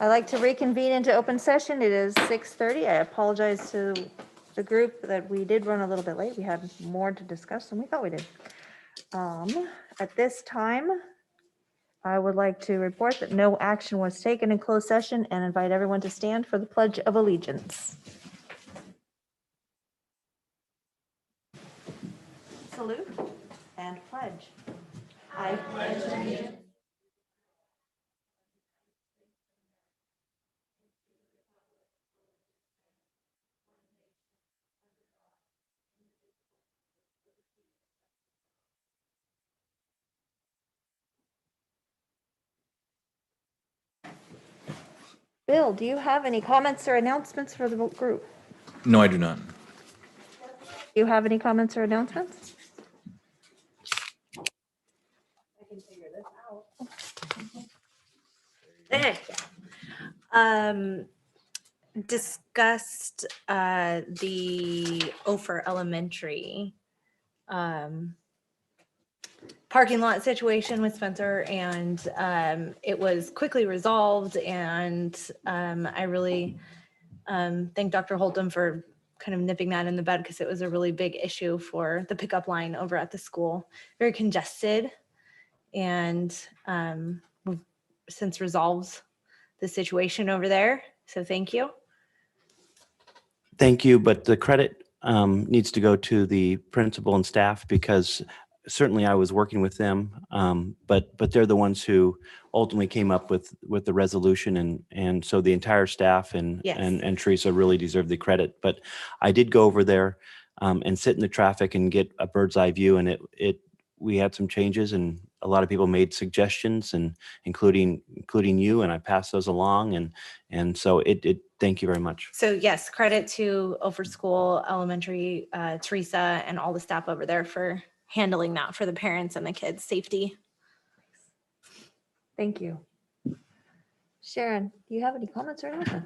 I'd like to reconvene into open session. It is 6:30. I apologize to the group that we did run a little bit late. We had more to discuss than we thought we did. At this time, I would like to report that no action was taken in closed session and invite everyone to stand for the Pledge of Allegiance. Salute and pledge. I pledge allegiance. Bill, do you have any comments or announcements for the group? No, I do not. Do you have any comments or announcements? I can figure this out. Discussed the Ophir Elementary parking lot situation with Spencer, and it was quickly resolved, and I really thank Dr. Holtum for kind of nipping that in the bud, because it was a really big issue for the pickup line over at the school. Very congested, and we've since resolved the situation over there, so thank you. Thank you, but the credit needs to go to the principal and staff, because certainly I was working with them, but they're the ones who ultimately came up with the resolution, and so the entire staff and Yes. and Teresa really deserve the credit. But I did go over there and sit in the traffic and get a bird's eye view, and we had some changes, and a lot of people made suggestions, and including you, and I passed those along, and so it thank you very much. So yes, credit to Ophir School Elementary, Teresa, and all the staff over there for handling that for the parents and the kids' safety. Thank you. Sharon, do you have any comments or anything?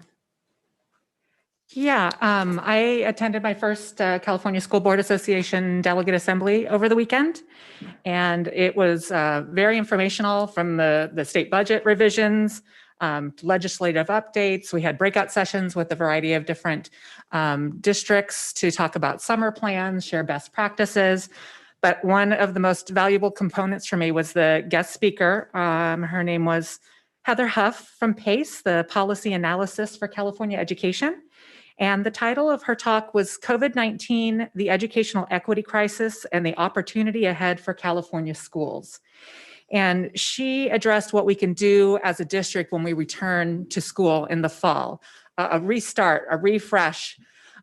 Yeah, I attended my first California School Board Association Delegate Assembly over the weekend, and it was very informational, from the state budget revisions, legislative updates. We had breakout sessions with a variety of different districts to talk about summer plans, share best practices. But one of the most valuable components for me was the guest speaker. Her name was Heather Huff from PACE, the Policy Analysis for California Education. And the title of her talk was COVID-19, the Educational Equity Crisis and the Opportunity Ahead for California Schools. And she addressed what we can do as a district when we return to school in the fall, a restart, a refresh,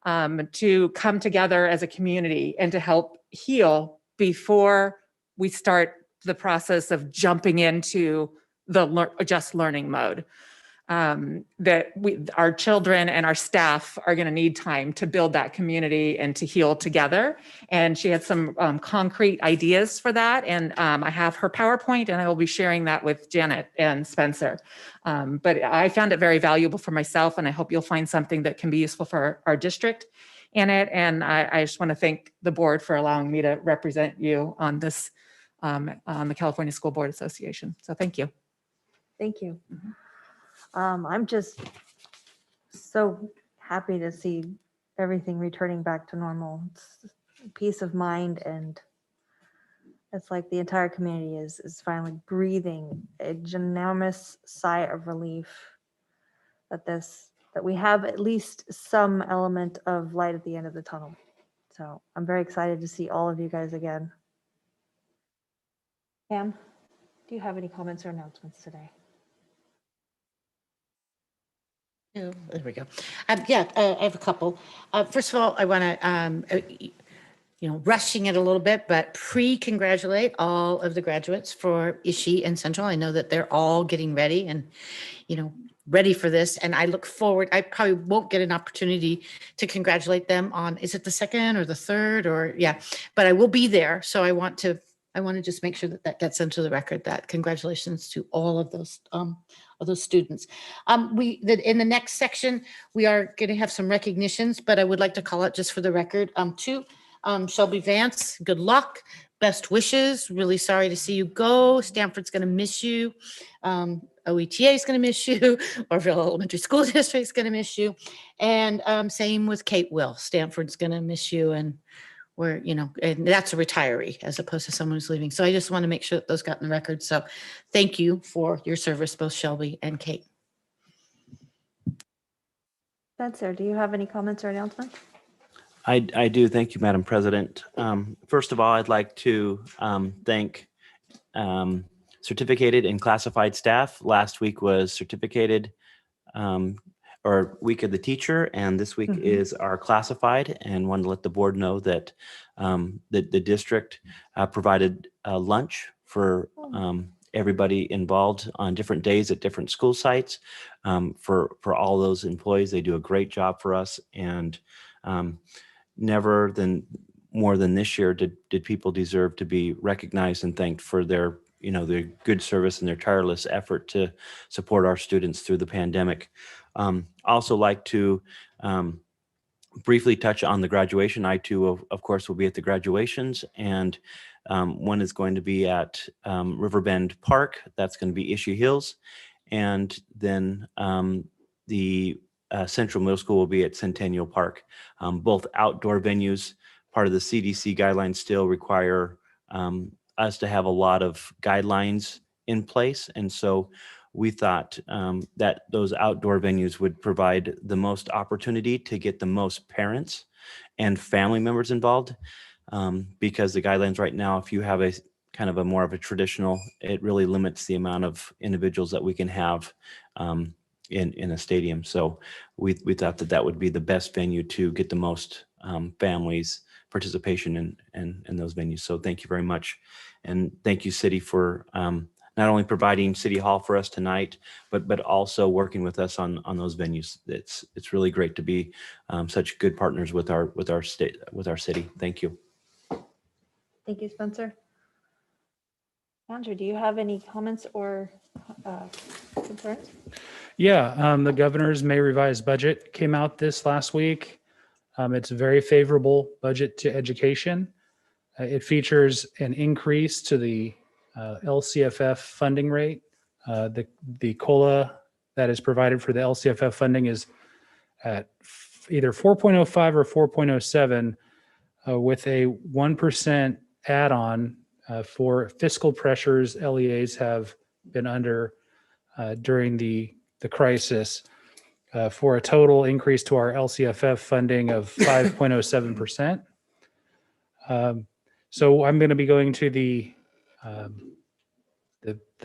to come together as a community and to help heal before we start the process of jumping into the just learning mode. That our children and our staff are going to need time to build that community and to heal together. And she had some concrete ideas for that. And I have her PowerPoint, and I will be sharing that with Janet and Spencer. But I found it very valuable for myself, and I hope you'll find something that can be useful for our district in it. And I just want to thank the board for allowing me to represent you on this, on the California School Board Association. So thank you. Thank you. I'm just so happy to see everything returning back to normal. It's peace of mind, and it's like the entire community is finally breathing a ginormous sigh of relief that we have at least some element of light at the end of the tunnel. So I'm very excited to see all of you guys again. Pam, do you have any comments or announcements today? Oh, there we go. I have a couple. First of all, I want to, rushing it a little bit, but pre-congratulate all of the graduates for Ishii and Central. I know that they're all getting ready and, ready for this. And I look forward, I probably won't get an opportunity to congratulate them on, is it the second or the third but I will be there. So I want to just make sure that gets into the record, that congratulations to all of those students. In the next section, we are going to have some recognitions, but I would like to call it just for the record, to Shelby Vance, good luck, best wishes. Really sorry to see you go. Stanford's going to miss you. OETA is going to miss you. Orville Elementary School District is going to miss you. And same with Kate Will. Stanford's going to miss you. And we're, and that's a retiree as opposed to someone who's leaving. So I just want to make sure that those got in the record. So thank you for your service, both Shelby and Kate. Spencer, do you have any comments or announcements? I do. Thank you, Madam President. First of all, I'd like to thank certificated and classified staff. Last week was certificated or week of the teacher, and this week is our classified, and wanted to let the board know that the district provided lunch for everybody involved on different days at different school sites. For all those employees, they do a great job for us, and never more than this year did people deserve to be recognized and thanked for their their good service and their tireless effort to support our students through the pandemic. Also like to briefly touch on the graduation. I too, of course, will be at the graduations, and one is going to be at Riverbend Park. That's going to be Issue Hills, and then the Central Middle School will be at Centennial Park. Both outdoor venues. Part of the CDC guidelines still require us to have a lot of guidelines in place. And so we thought that those outdoor venues would provide the most opportunity to get the most parents and family members involved, because the guidelines right now, if you have a kind of a more of a traditional, it really limits the amount of individuals that we can have in a stadium. So we thought that would be the best venue to get the most families participation in those venues. So thank you very much. And thank you, City, for not only providing City Hall for us tonight, but also working with us on those venues. It's really great to be such good partners with our state, with our city. Thank you. Thank you, Spencer. Andrew, do you have any comments or concerns? Yeah, the governor's May revised budget came out this last week. It's a very favorable budget to education. It features an increase to the LCFF funding rate. The COLA that is provided for the LCFF funding is at either 4.05 or 4.07 with a 1% add-on for fiscal pressures LEAs have been under during the crisis. For a total increase to our LCFF funding of 5.07%. So I'm going to be going to the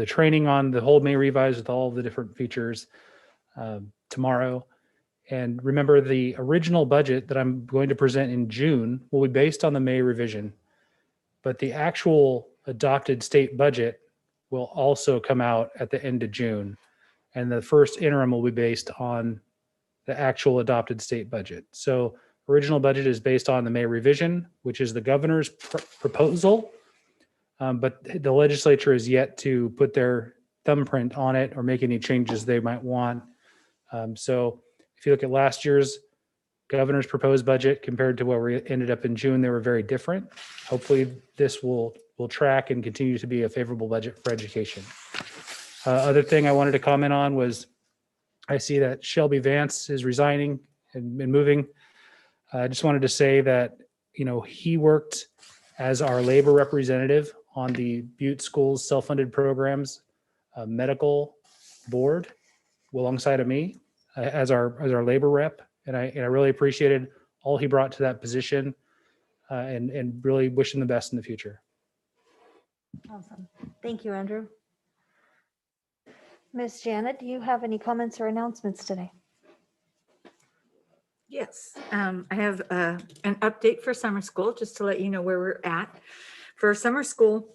training on the whole May revise with all the different features tomorrow. And remember, the original budget that I'm going to present in June will be based on the May revision, but the actual adopted state budget will also come out at the end of June. And the first interim will be based on the actual adopted state budget. So original budget is based on the May revision, which is the governor's proposal. But the legislature is yet to put their thumbprint on it or make any changes they might want. So if you look at last year's governor's proposed budget compared to where we ended up in June, they were very different. Hopefully this will track and continue to be a favorable budget for education. Other thing I wanted to comment on was I see that Shelby Vance is resigning and moving. I just wanted to say that, he worked as our labor representative on the Butte Schools self-funded programs medical board alongside of me as our labor rep. And I really appreciated all he brought to that position and really wish him the best in the future. Awesome. Thank you, Andrew. Miss Janet, do you have any comments or announcements today? Yes, I have an update for summer school, just to let you know where we're at. For summer school,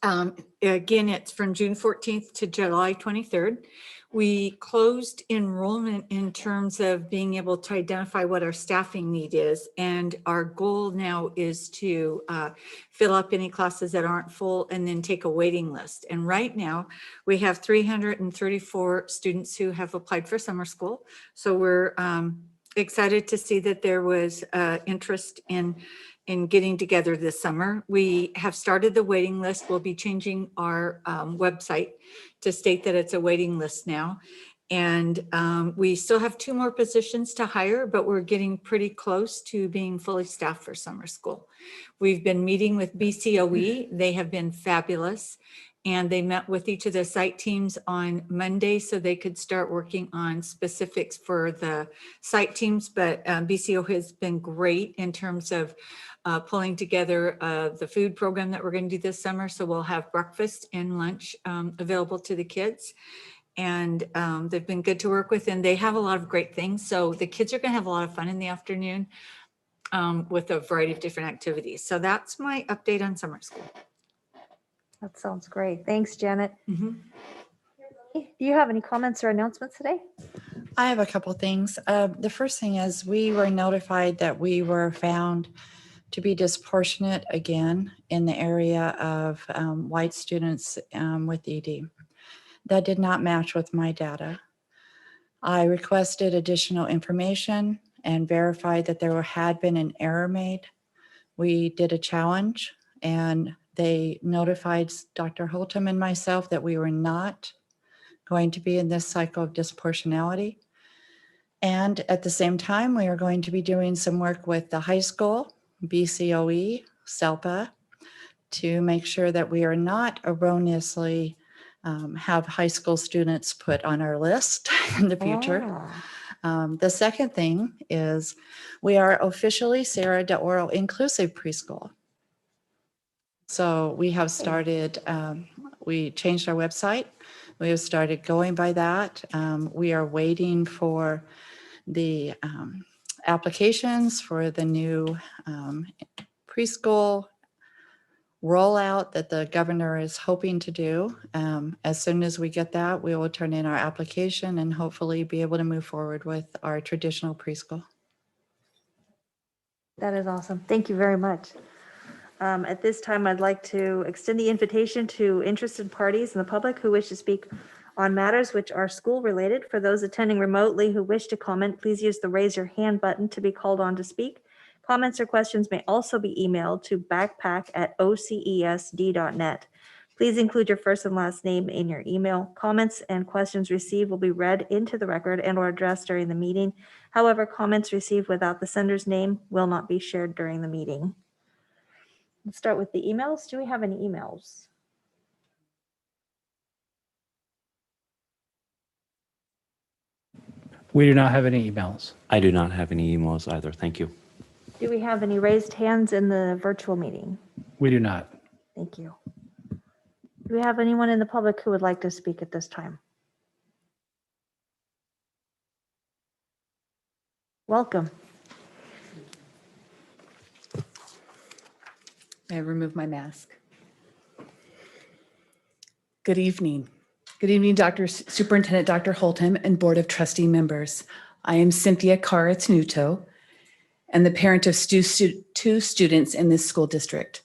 again, it's from June 14th to July 23rd. We closed enrollment in terms of being able to identify what our staffing need is. And our goal now is to fill up any classes that aren't full and then take a waiting list. And right now we have 334 students who have applied for summer school. So we're excited to see that there was interest in in getting together this summer. We have started the waiting list. We'll be changing our website to state that it's a waiting list now. And we still have 2 more positions to hire, but we're getting pretty close to being fully staffed for summer school. We've been meeting with BCOE. They have been fabulous. And they met with each of the site teams on Monday so they could start working on specifics for the site teams. But BCO has been great in terms of pulling together the food program that we're going to do this summer. So we'll have breakfast and lunch available to the kids. And they've been good to work with, and they have a lot of great things. So the kids are going to have a lot of fun in the afternoon with a variety of different activities. So that's my update on summer school. That sounds great. Thanks, Janet. Mhm. Do you have any comments or announcements today? I have a couple things. The first thing is we were notified that we were found to be disproportionate again in the area of white students with ED. That did not match with my data. I requested additional information and verified that there had been an error made. We did a challenge and they notified Dr. Holtum and myself that we were not going to be in this cycle of disproportionality. And at the same time, we are going to be doing some work with the high school, BCOE, SELPA, to make sure that we are not erroneously have high school students put on our list in the future. The second thing is we are officially Sierra de Oro Inclusive Preschool. So we have started, we changed our website. We have started going by that. We are waiting for the applications for the new preschool rollout that the governor is hoping to do. As soon as we get that, we will turn in our application and hopefully be able to move forward with our traditional preschool. That is awesome. Thank you very much. At this time, I'd like to extend the invitation to interested parties in the public who wish to speak on matters which are school related. For those attending remotely who wish to comment, please use the raise your hand button to be called on to speak. Comments or questions may also be emailed to backpack@ocesd.net. Please include your first and last name in your email. Comments and questions received will be read into the record and or addressed during the meeting. However, comments received without the sender's name will not be shared during the meeting. Let's start with the emails. Do we have any emails? We do not have any emails. I do not have any emails either. Thank you. Do we have any raised hands in the virtual meeting? We do not. Thank you. Do we have anyone in the public who would like to speak at this time? Welcome. I remove my mask. Good evening. Good evening, Superintendent Dr. Holtum and Board of Trustee members. I am Cynthia Karatz-Nuto and the parent of two students in this school district.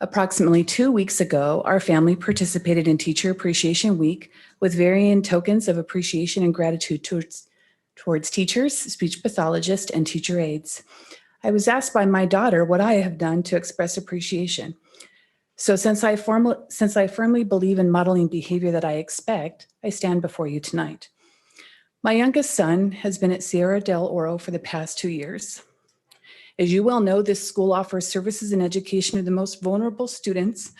Approximately 2 weeks ago, our family participated in Teacher Appreciation Week with varying tokens of appreciation and gratitude towards teachers, speech pathologists, and teacher aides. I was asked by my daughter what I have done to express appreciation. So since I firmly believe in modeling behavior that I expect, I stand before you tonight. My youngest son has been at Sierra del Oro for the past 2 years. As you well know, this school offers services and education to the most vulnerable students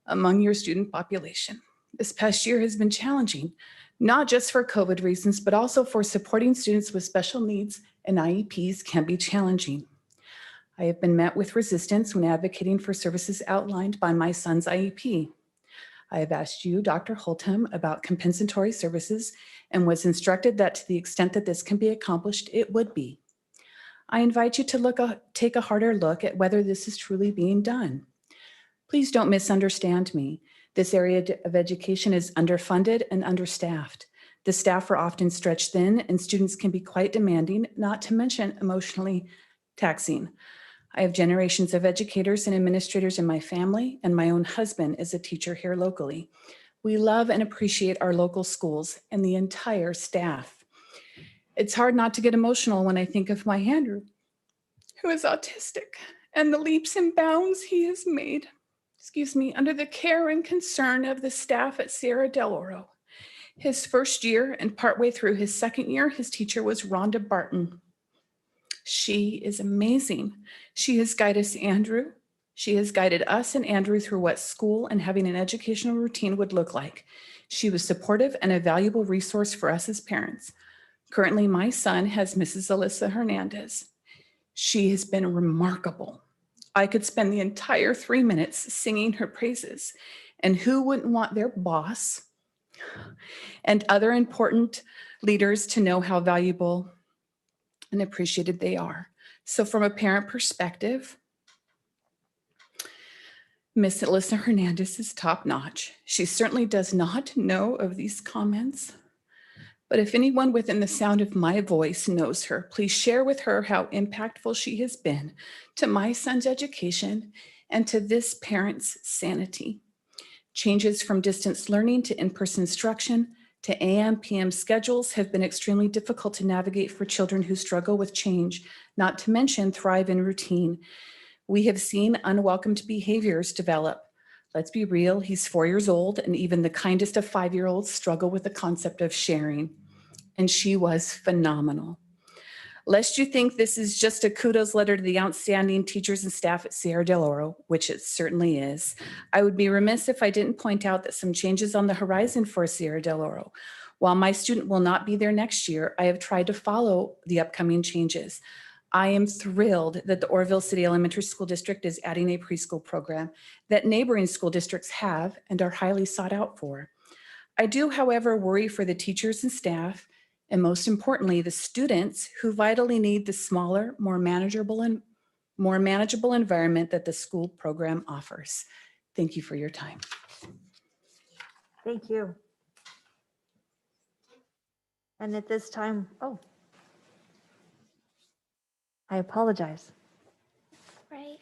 among your student population. This past year has been challenging, not just for COVID reasons, but also for supporting students with special needs, and IEPs can be challenging. I have been met with resistance when advocating for services outlined by my son's IEP. I have asked you, Dr. Holtum, about compensatory services and was instructed that to the extent that this can be accomplished, it would be. I invite you to take a harder look at whether this is truly being done. Please don't misunderstand me. This area of education is underfunded and understaffed. The staff are often stretched thin and students can be quite demanding, not to mention emotionally taxing. I have generations of educators and administrators in my family, and my own husband is a teacher here locally. We love and appreciate our local schools and the entire staff. It's hard not to get emotional when I think of my Andrew, who is autistic and the leaps and bounds he has made, under the care and concern of the staff at Sierra Del Oro. His first year and partway through his second year, his teacher was Rhonda Barton. She is amazing. She has guided us and Andrew through what school and having an educational routine would look like. She was supportive and a valuable resource for us as parents. Currently, my son has Mrs. Alyssa Hernandez. She has been remarkable. I could spend the entire 3 minutes singing her praises. And who wouldn't want their boss and other important leaders to know how valuable and appreciated they are? So from a parent perspective, Miss Alyssa Hernandez is top notch. She certainly does not know of these comments, but if anyone within the sound of my voice knows her, please share with her how impactful she has been to my son's education and to this parent's sanity. Changes from distance learning to in-person instruction to AM/PM schedules have been extremely difficult to navigate for children who struggle with change, not to mention thrive in routine. We have seen unwelcomed behaviors develop. Let's be real, he's 4 years old, and even the kindest of 5-year-olds struggle with the concept of sharing. And she was phenomenal. Lest you think this is just a kudos letter to the outstanding teachers and staff at Sierra Del Oro, which it certainly is, I would be remiss if I didn't point out that some changes on the horizon for Sierra Del Oro. While my student will not be there next year, I have tried to follow the upcoming changes. I am thrilled that the Oroville City Elementary School District is adding a preschool program that neighboring school districts have and are highly sought out for. I do, however, worry for the teachers and staff, and most importantly, the students who vitally need the smaller, more manageable environment that the school program offers. Thank you for your time. Thank you. And at this time, oh, I apologize. Right.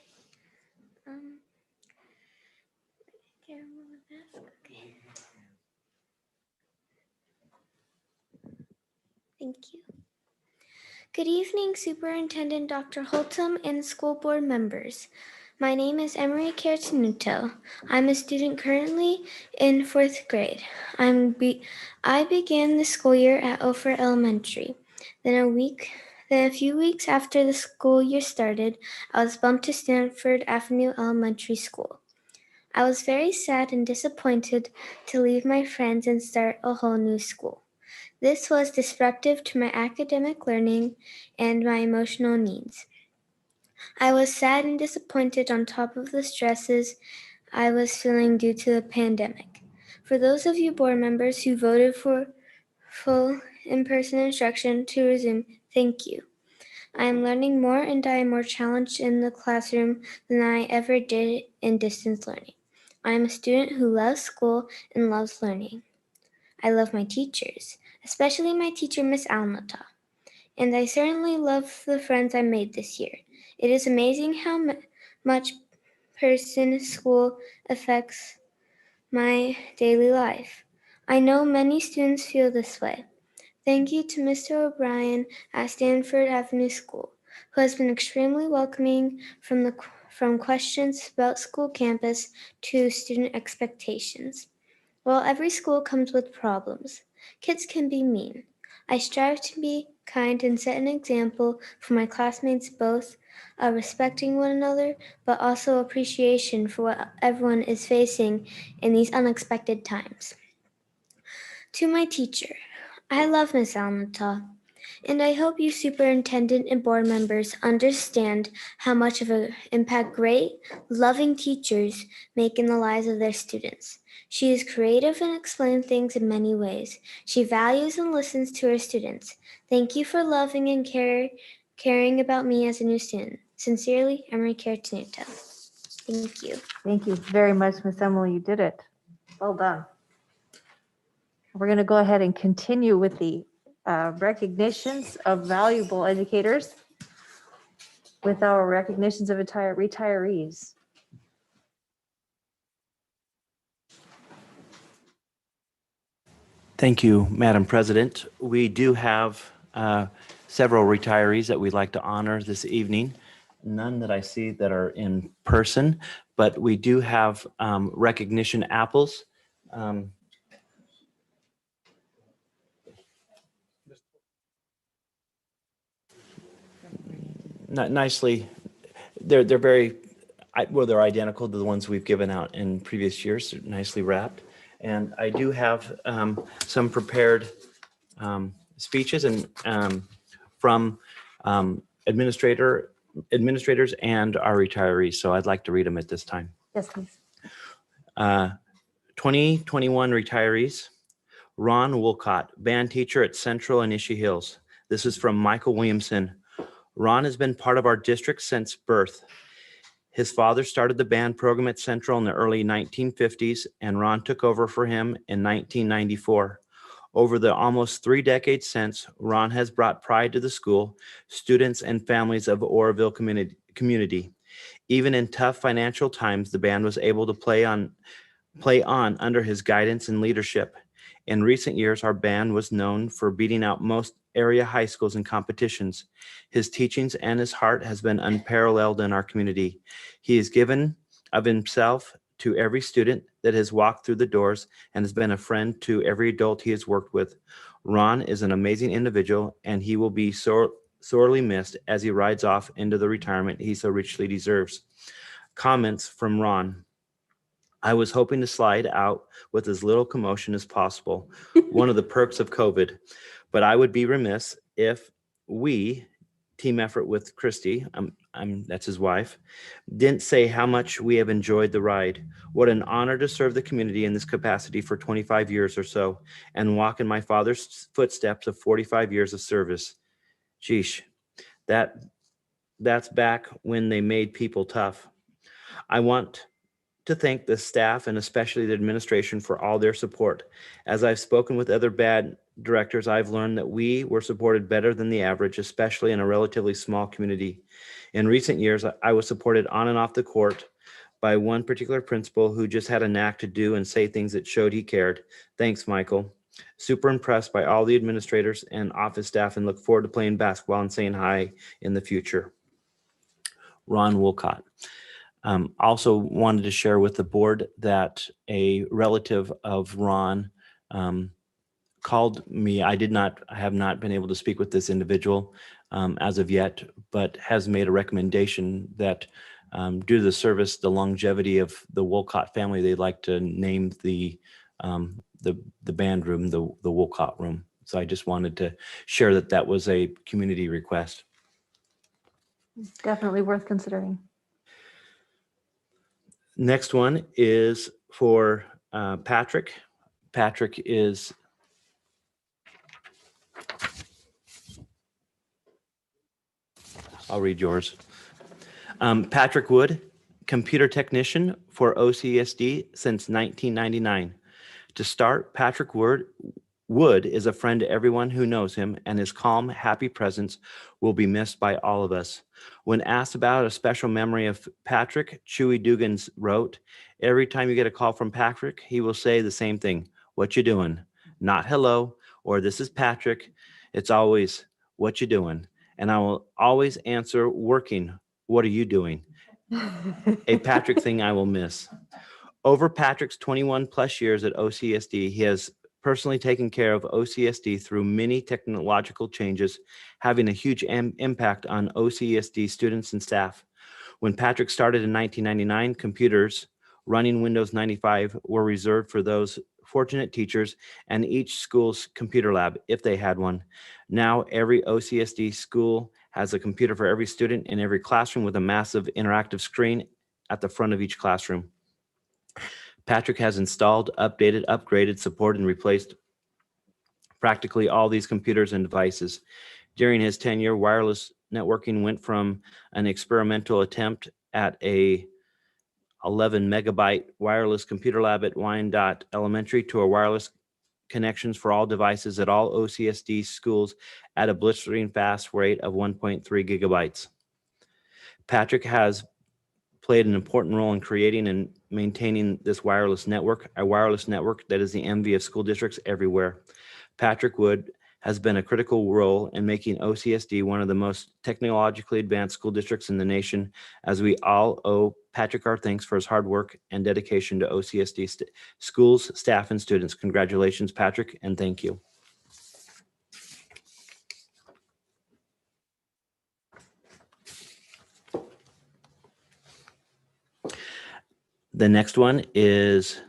Can I remove the mask? Okay. Thank you. Good evening, Superintendent Dr. Holtum and school board members. My name is Emery Cartenuto. I'm a student currently in 4th grade. I began the school year at Ophir Elementary. Then a few weeks after the school year started, I was bumped to Stanford Avenue Elementary School. I was very sad and disappointed to leave my friends and start a whole new school. This was disruptive to my academic learning and my emotional needs. I was sad and disappointed on top of the stresses I was feeling due to the pandemic. For those of you board members who voted for full in-person instruction to resume, thank you. I am learning more and I am more challenged in the classroom than I ever did in distance learning. I am a student who loves school and loves learning. I love my teachers, especially my teacher, Miss Almata. And I certainly love the friends I made this year. It is amazing how much person school affects my daily life. I know many students feel this way. Thank you to Mr. O'Brien at Stanford Avenue School, who has been extremely welcoming from questions about school campus to student expectations. While every school comes with problems, kids can be mean. I strive to be kind and set an example for my classmates, both respecting one another, but also appreciation for what everyone is facing in these unexpected times. To my teacher, I love Miss Almata, and I hope you superintendent and board members understand how much of an impact great, loving teachers make in the lives of their students. She is creative and explains things in many ways. She values and listens to her students. Thank you for loving and caring about me as a new student. Sincerely, Emery Cartenuto. Thank you. Thank you very much, Miss Emily. You did it. Well done. We're going to go ahead and continue with the recognitions of valuable educators with our recognitions of retirees. Thank you, Madam President. We do have several retirees that we'd like to honor this evening. none that I see that are in person, but we do have recognition apples. Nicely, they're very, well, they're identical to the ones we've given out in previous years, they're nicely wrapped. And I do have some prepared speeches and from administrators and our retirees. So I'd like to read them at this time. Yes, please. 2021 retirees. Ron Wolcott, band teacher at Central and Ishii Hills. This is from Michael Williamson. Ron has been part of our district since birth. His father started the band program at Central in the early 1950s, and Ron took over for him in 1994. Over the almost 3 decades since, Ron has brought pride to the school, students, and families of Oroville community. Even in tough financial times, the band was able to play on under his guidance and leadership. In recent years, our band was known for beating out most area high schools in competitions. His teachings and his heart has been unparalleled in our community. He has given of himself to every student that has walked through the doors and has been a friend to every adult he has worked with. Ron is an amazing individual, and he will be sorely missed as he rides off into the retirement he so richly deserves. Comments from Ron. I was hoping to slide out with as little commotion as possible, one of the perks of COVID, but I would be remiss if we, team effort with Christy, that's his wife, didn't say how much we have enjoyed the ride. What an honor to serve the community in this capacity for 25 years or so and walk in my father's footsteps of 45 years of service. Sheesh, that's back when they made people tough. I want to thank the staff and especially the administration for all their support. As I've spoken with other band directors, I've learned that we were supported better than the average, especially in a relatively small community. In recent years, I was supported on and off the court by one particular principal who just had a knack to do and say things that showed he cared. Thanks, Michael. Super impressed by all the administrators and office staff and look forward to playing basketball and saying hi in the future. Ron Wolcott. Also wanted to share with the board that a relative of Ron called me. I have not been able to speak with this individual as of yet, but has made a recommendation that due to the service, the longevity of the Wolcott family, they'd like to name the band room, the Wolcott room. So I just wanted to share that was a community request. Definitely worth considering. Next one is for Patrick. Patrick is I'll read yours. Patrick Wood, computer technician for OCESD since 1999. To start, Patrick Wood is a friend to everyone who knows him, and his calm, happy presence will be missed by all of us. When asked about a special memory of Patrick, Chewy Dugans wrote, "Every time you get a call from Patrick, he will say the same thing. What you doing? Not hello, or this is Patrick. It's always, what you doing? And I will always answer, working. What are you doing?" A Patrick thing I will miss. Over Patrick's 21 plus years at OCSD, he has personally taken care of OCSD through many technological changes, having a huge impact on OCSD students and staff. When Patrick started in 1999, computers running Windows 95 were reserved for those fortunate teachers and each school's computer lab, if they had one. Now, every OCSD school has a computer for every student in every classroom with a massive interactive screen at the front of each classroom. Patrick has installed, updated, upgraded, supported, and replaced practically all these computers and devices. During his tenure, wireless networking went from an experimental attempt at a 11 megabyte wireless computer lab at Wyandotte Elementary to a wireless connections for all devices at all OCSD schools at a blistering fast rate of 1.3 gigabytes. Patrick has played an important role in creating and maintaining this wireless network, a wireless network that is the envy of school districts everywhere. Patrick Wood has been a critical role in making OCSD one of the most technologically advanced school districts in the nation, as we all owe Patrick our thanks for his hard work and dedication to OCSD schools, staff, and students. Congratulations, Patrick, and thank you. The next one is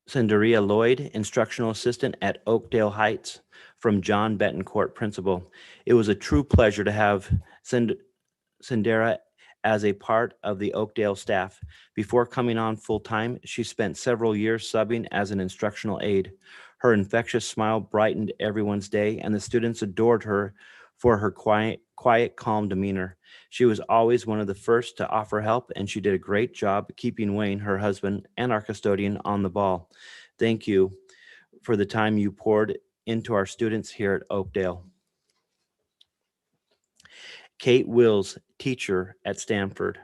Cinderia Lloyd, Instructional Assistant at Oakdale Heights, from John Betancourt, Principal. It was a true pleasure to have Cindera as a part of the Oakdale staff. Before coming on full-time, she spent several years subbing as an instructional aide. Her infectious smile brightened everyone's day, and the students adored her for her quiet, calm demeanor. She was always one of the first to offer help, and she did a great job keeping Wayne, her husband, and our custodian on the ball. Thank you for the time you poured into our students here at Oakdale. Kate Wills, teacher at Stanford,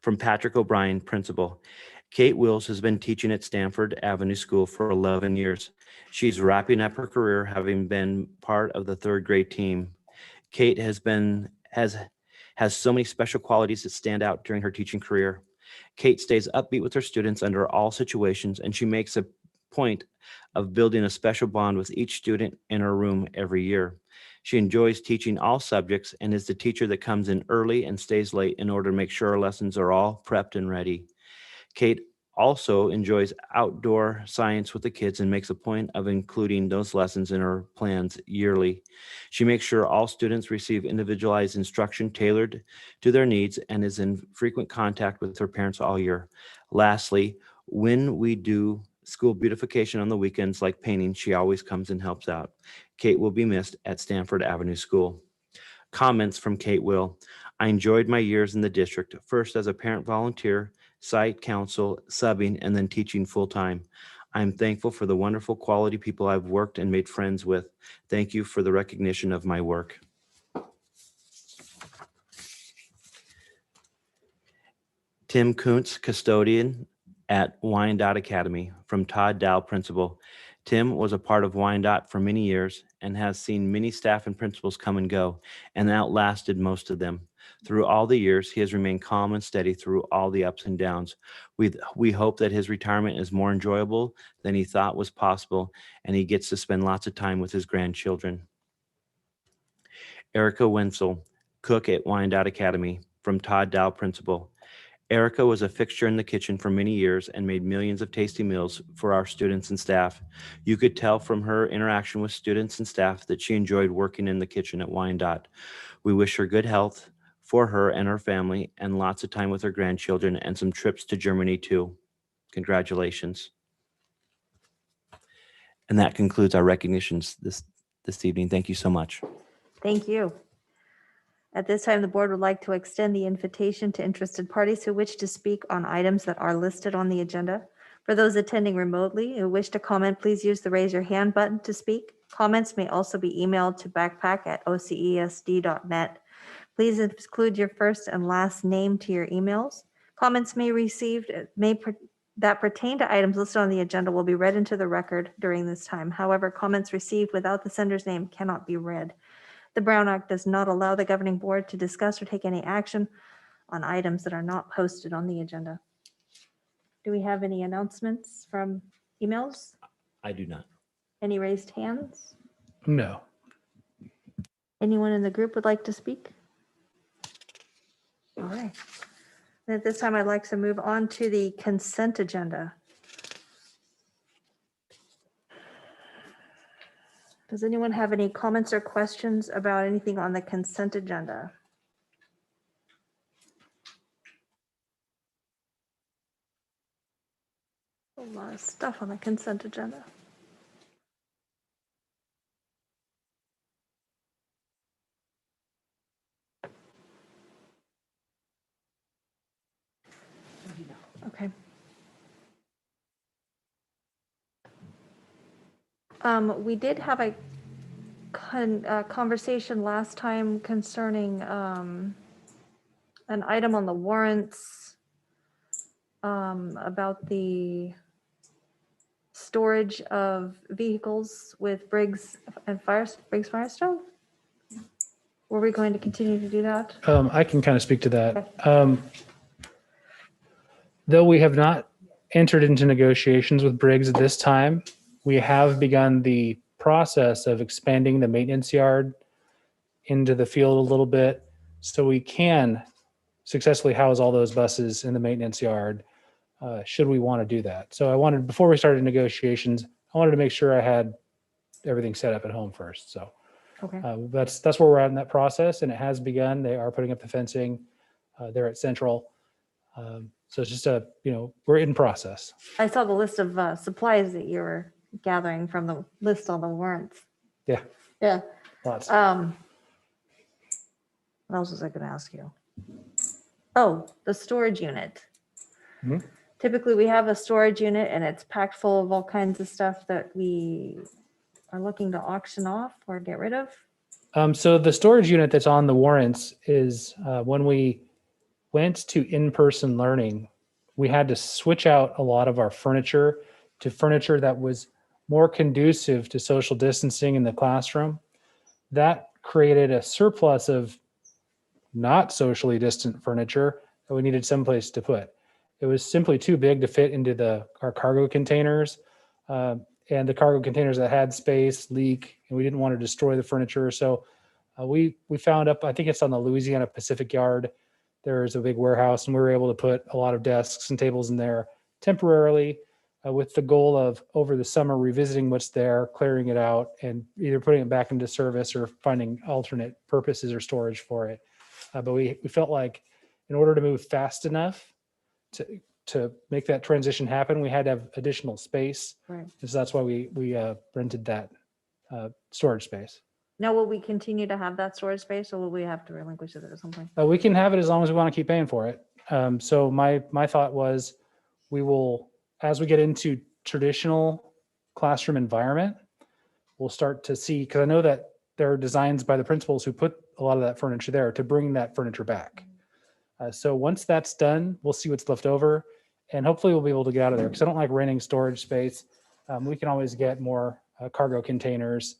from Patrick O'Brien, principal. Kate Wills has been teaching at Stanford Avenue School for 11 years. She's wrapping up her career, having been part of the third grade team. Kate has so many special qualities that stand out during her teaching career. Kate stays upbeat with her students under all situations, and she makes a point of building a special bond with each student in her room every year. She enjoys teaching all subjects and is the teacher that comes in early and stays late in order to make sure our lessons are all prepped and ready. Kate also enjoys outdoor science with the kids and makes a point of including those lessons in her plans yearly. She makes sure all students receive individualized instruction tailored to their needs and is in frequent contact with her parents all year. Lastly, when we do school beautification on the weekends like painting, she always comes and helps out. Kate will be missed at Stanford Avenue School. Comments from Kate Will. I enjoyed my years in the district, first as a parent volunteer, site council, subbing, and then teaching full-time. I'm thankful for the wonderful quality people I've worked and made friends with. Thank you for the recognition of my work. Tim Kuntz, custodian at Wyandotte Academy, from Todd Dow, principal. Tim was a part of Wyandotte for many years and has seen many staff and principals come and go and outlasted most of them. Through all the years, he has remained calm and steady through all the ups and downs. We hope that his retirement is more enjoyable than he thought was possible, and he gets to spend lots of time with his grandchildren. Erica Wenzel, cook at Wyandotte Academy, from Todd Dow, principal. Erica was a fixture in the kitchen for many years and made millions of tasty meals for our students and staff. You could tell from her interaction with students and staff that she enjoyed working in the kitchen at Wyandotte. We wish her good health for her and her family, and lots of time with her grandchildren and some trips to Germany too. Congratulations. And that concludes our recognitions this evening. Thank you so much. Thank you. At this time, the board would like to extend the invitation to interested parties who wish to speak on items that are listed on the agenda. For those attending remotely who wish to comment, please use the raise your hand button to speak. Comments may also be emailed to backpack@ocesd.net. Please include your first and last name to your emails. Comments that pertain to items listed on the agenda will be read into the record during this time. However, comments received without the sender's name cannot be read. The Brown Act does not allow the governing board to discuss or take any action on items that are not posted on the agenda. Do we have any announcements from emails? I do not. Any raised hands? No. Anyone in the group would like to speak? All right. At this time, I'd like to move on to the consent agenda. Does anyone have any comments or questions about anything on the consent agenda? A lot of stuff on the consent agenda. Okay. We did have a conversation last time concerning an item on the warrants about the storage of vehicles with Briggs and Firestone? Were we going to continue to do that? I can kind of speak to that. Though we have not entered into negotiations with Briggs at this time, we have begun the process of expanding the maintenance yard into the field a little bit so we can successfully house all those buses in the maintenance yard should we want to do that. So I wanted, before we started negotiations, I wanted to make sure I had everything set up at home first. So Okay. that's where we're at in that process, and it has begun. They are putting up the fencing. They're at Central. So it's just we're in process. I saw the list of supplies that you were gathering from the list on the warrants. Yeah. Yeah. Lots. What else was I going to ask you? Oh, the storage unit. Mhm. Typically, we have a storage unit and it's packed full of all kinds of stuff that we are looking to auction off or get rid of. So the storage unit that's on the warrants is when we went to in-person learning, we had to switch out a lot of our furniture to furniture that was more conducive to social distancing in the classroom. That created a surplus of not socially distant furniture that we needed someplace to put. It was simply too big to fit into our cargo containers. And the cargo containers that had space leak, and we didn't want to destroy the furniture. So we found I think it's on the Louisiana Pacific Yard. There's a big warehouse, and we were able to put a lot of desks and tables in there temporarily with the goal of over the summer revisiting what's there, clearing it out, and either putting it back into service or finding alternate purposes or storage for it. But we felt like in order to move fast enough to make that transition happen, we had to have additional space. Right. And so that's why we rented that storage space. Now, will we continue to have that storage space or will we have to relinquish it at some point? We can have it as long as we want to keep paying for it. So my thought was we will, as we get into traditional classroom environment, we'll start to see, because I know that there are designs by the principals who put a lot of that furniture there to bring that furniture back. So once that's done, we'll see what's left over, and hopefully we'll be able to get out of there, because I don't like renting storage space. We can always get more cargo containers,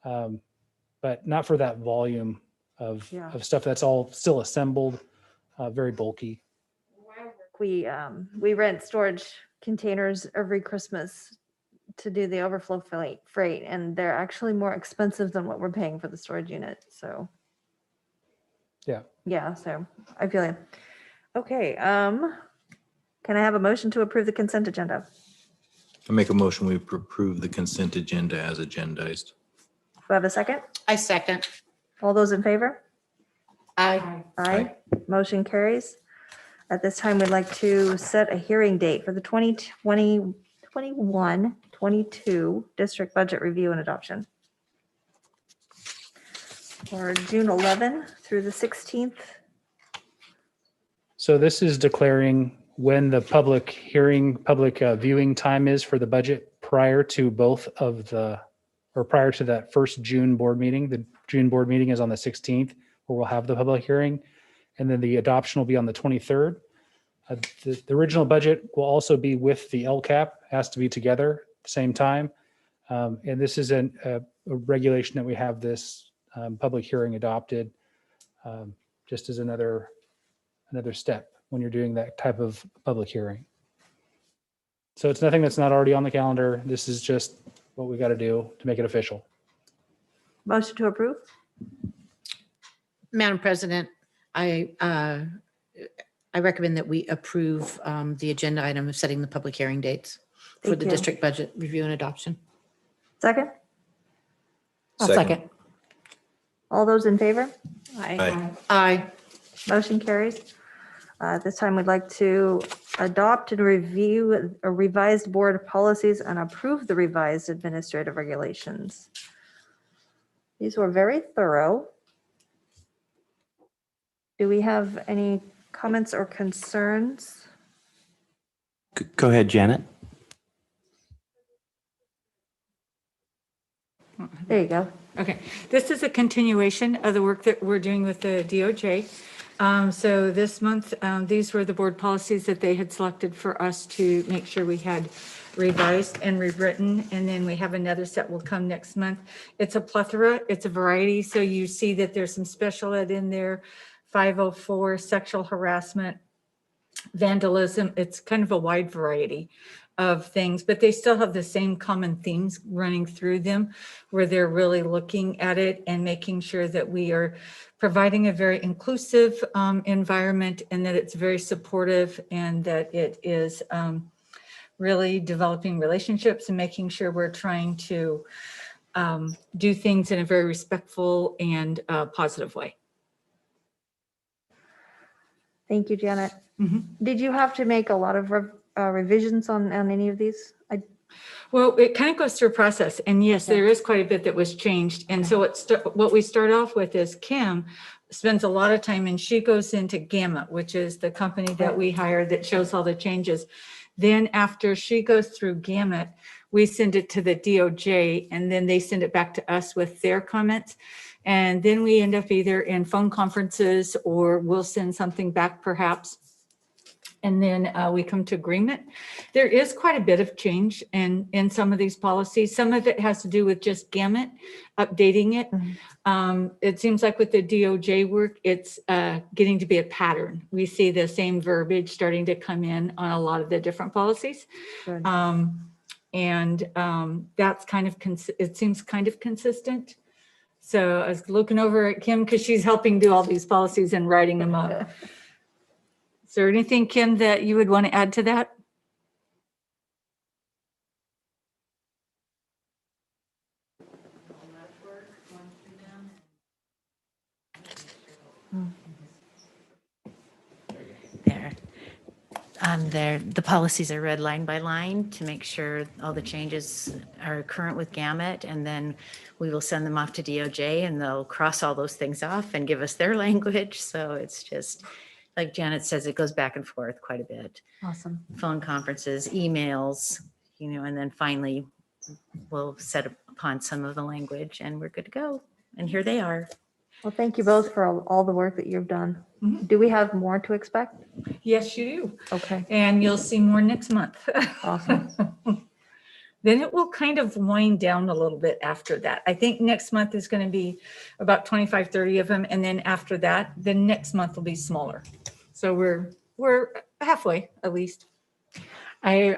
but not for that volume of stuff that's all still assembled, very bulky. We rent storage containers every Christmas to do the overflow freight, and they're actually more expensive than what we're paying for the storage unit. So yeah, so I feel it. Okay, can I have a motion to approve the consent agenda? I make a motion, we approve the consent agenda as agendized. Do I have a second? I second. All those in favor? Aye. Aye. Motion carries. At this time, we'd like to set a hearing date for the 2021-22 district budget review and adoption. For June 11 through the 16th. So this is declaring when the public viewing time is for the budget prior to prior to that first June board meeting. The June board meeting is on the 16th, where we'll have the public hearing, and then the adoption will be on the 23rd. The original budget will also be with the LCAP, has to be together at the same time. And this is a regulation that we have this public hearing adopted, just as another step when you're doing that type of public hearing. So it's nothing that's not already on the calendar. This is just what we got to do to make it official. Motion to approve? Madam President, I recommend that we approve the agenda item of setting the public hearing dates for Thank the you. district budget review and adoption. Second? I'll second. All those in favor? Aye. Aye. Motion carries. At this time, we'd like to adopt and review a revised board policies and approve the revised administrative regulations. These were very thorough. Do we have any comments or concerns? Go ahead, Janet. There you go. Okay, this is a continuation of the work that we're doing with the DOJ. So this month, these were the board policies that they had selected for us to make sure we had revised and rewritten, and then we have another set will come next month. It's a plethora, it's a variety, so you see that there's some special ed in there, 504, sexual harassment, vandalism. It's kind of a wide variety of things, but they still have the same common themes running through them, where they're really looking at it and making sure that we are providing a very inclusive environment, and that it's very supportive, and that it is really developing relationships and making sure we're trying to do things in a very respectful and positive way. Thank you, Janet. Mhm. Did you have to make a lot of revisions on any of these? Well, it kind of goes through a process, and yes, there is quite a bit that was changed. And so what we start off with is Kim spends a lot of time, and she goes into Gamut, which is the company that we hired that shows all the changes. Then after she goes through Gamut, we send it to the DOJ, and then they send it back to us with their comments. And then we end up either in phone conferences, or we'll send something back perhaps. And then we come to agreement. There is quite a bit of change in some of these policies. Some of it has to do with just Gamut, updating it. It seems like with the DOJ work, it's getting to be a pattern. We see the same verbiage starting to come in on a lot of the different policies. Good. That's kind of, it seems kind of consistent. So I was looking over at Kim because she's helping do all these policies and writing them up. Is there anything, Kim, that you would want to add to that? There. The policies are read line by line to make sure all the changes are current with Gamut, and then we will send them off to DOJ, and they'll cross all those things off and give us their language. So it's just, like Janet says, it goes back and forth quite a bit. Awesome. Phone conferences, emails, and then finally we'll set upon some of the language, and we're good to go. And here they are. Well, thank you both for all the work that you've done. Do we have more to expect? Yes, you do. Okay. And you'll see more next month. Awesome. Then it will kind of wind down a little bit after that. I think next month is going to be about 25, 30 of them. And then after that, the next month will be smaller. So we're halfway at least. I